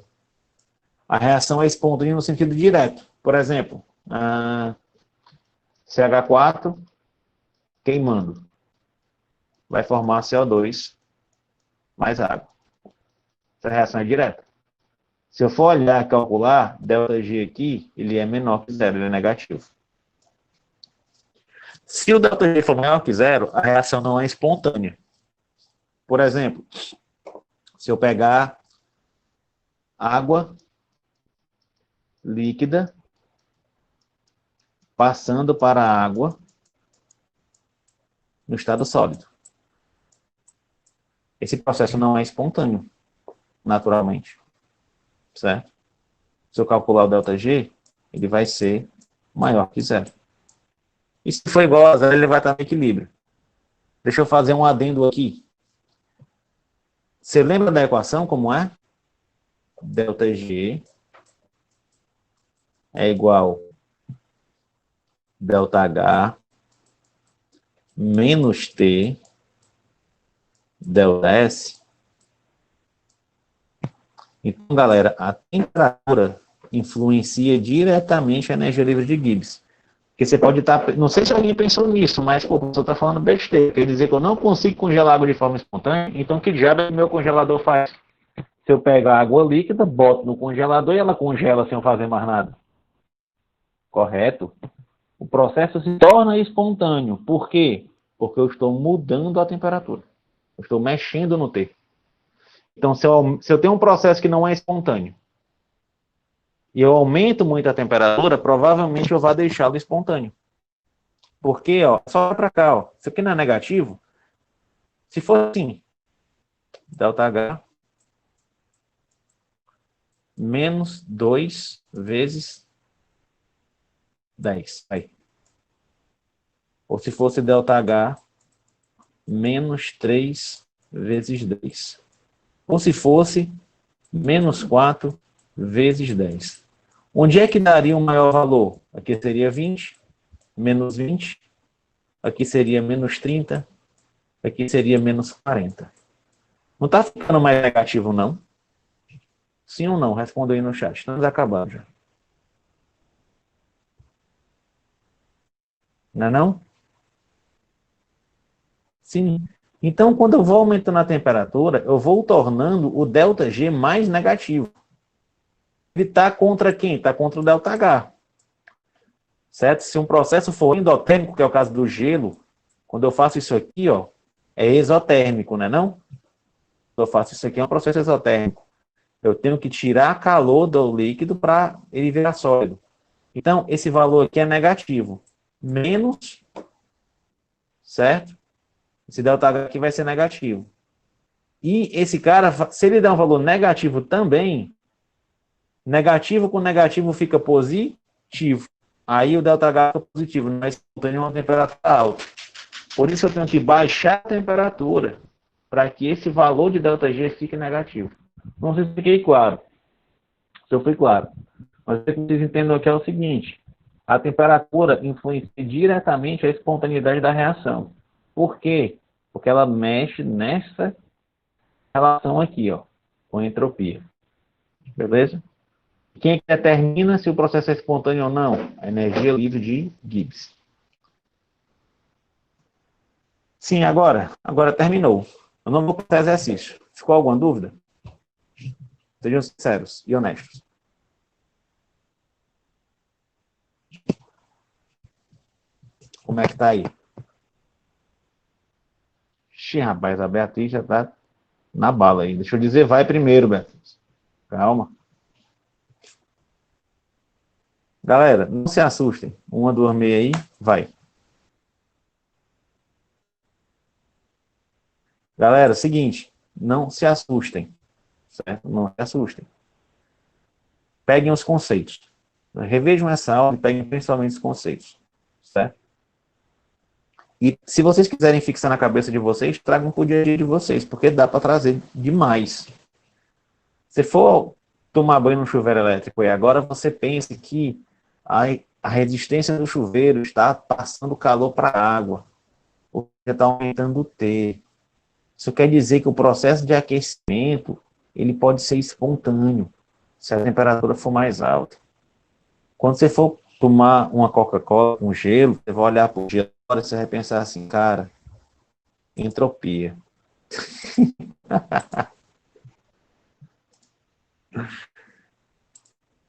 A reação é espontânea no sentido direto. Por exemplo, CH4 queimando. Vai formar CO2 mais água. Essa reação é direta. Se eu for olhar e calcular, ΔG aqui, ele é menor que zero, ele é negativo. Se o ΔG for maior que zero, a reação não é espontânea. Por exemplo, se eu pegar água líquida passando para a água no estado sólido. Esse processo não é espontâneo, naturalmente. Certo? Se eu calcular o ΔG, ele vai ser maior que zero. E se for igual a zero, ele vai estar no equilíbrio. Deixa eu fazer um adendo aqui. Você lembra da equação como é? ΔG é igual ΔH menos T ΔS. Então, galera, a temperatura influencia diretamente a energia livre de Gibbs. Porque você pode estar... Não sei se alguém pensou nisso, mas pô, você está falando besteira. Quer dizer que eu não consigo congelar água de forma espontânea, então que diabo o meu congelador faz? Se eu pego a água líquida, boto no congelador e ela congela sem eu fazer mais nada. Correto? O processo se torna espontâneo. Por quê? Porque eu estou mudando a temperatura. Eu estou mexendo no T. Então, se eu tenho um processo que não é espontâneo, e eu aumento muito a temperatura, provavelmente eu vou deixá-lo espontâneo. Porque, ó, só para cá, ó, isso aqui não é negativo. Se for assim, ΔH menos 2 vezes 10. Aí. Ou se fosse ΔH menos 3 vezes 10. Ou se fosse menos 4 vezes 10. Onde é que daria um maior valor? Aqui seria 20, menos 20. Aqui seria menos 30. Aqui seria menos 40. Não está ficando mais negativo, não? Sim ou não? Responda aí no chat. Estamos acabando já. Não é não? Sim. Então, quando eu vou aumentando a temperatura, eu vou tornando o ΔG mais negativo. Ele está contra quem? Está contra o ΔH. Certo? Se um processo for endotérmico, que é o caso do gelo, quando eu faço isso aqui, ó, é exotérmico, não é não? Quando eu faço isso aqui, é um processo exotérmico. Eu tenho que tirar calor do líquido para ele virar sólido. Então, esse valor aqui é negativo. Menos, certo? Esse ΔH aqui vai ser negativo. E esse cara, se ele der um valor negativo também, negativo com negativo fica positivo. Aí o ΔH fica positivo, não é espontâneo, uma temperatura alta. Por isso eu tenho que baixar a temperatura para que esse valor de ΔG fique negativo. Não sei se fiquei claro. Se eu fui claro. Mas o que vocês entendam aqui é o seguinte. A temperatura influencia diretamente a espontaneidade da reação. Por quê? Porque ela mexe nessa relação aqui, ó, com a entropia. Beleza? Quem é que determina se o processo é espontâneo ou não? A energia livre de Gibbs. Sim, agora terminou. Eu não vou passar exercício. Ficou alguma dúvida? Sejam sinceros e honestos. Como é que tá aí? Ixi, rapaz, a Beatriz já tá na bala aí. Deixa eu dizer, vai primeiro, Beatriz. Calma. Galera, não se assustem. 1, 2, meia aí, vai. Galera, seguinte, não se assustem. Certo? Não se assustem. Peguem os conceitos. Revejam essa aula e peguem principalmente os conceitos. Certo? E se vocês quiserem fixar na cabeça de vocês, tragam para o dia a dia de vocês, porque dá para trazer demais. Se for tomar banho no chuveiro elétrico e agora você pense que a resistência do chuveiro está passando calor para a água, ou está aumentando o T. Isso quer dizer que o processo de aquecimento ele pode ser espontâneo, se a temperatura for mais alta. Quando você for tomar uma Coca-Cola com gelo, você vai olhar para o gelo, você vai pensar assim, cara, entropia.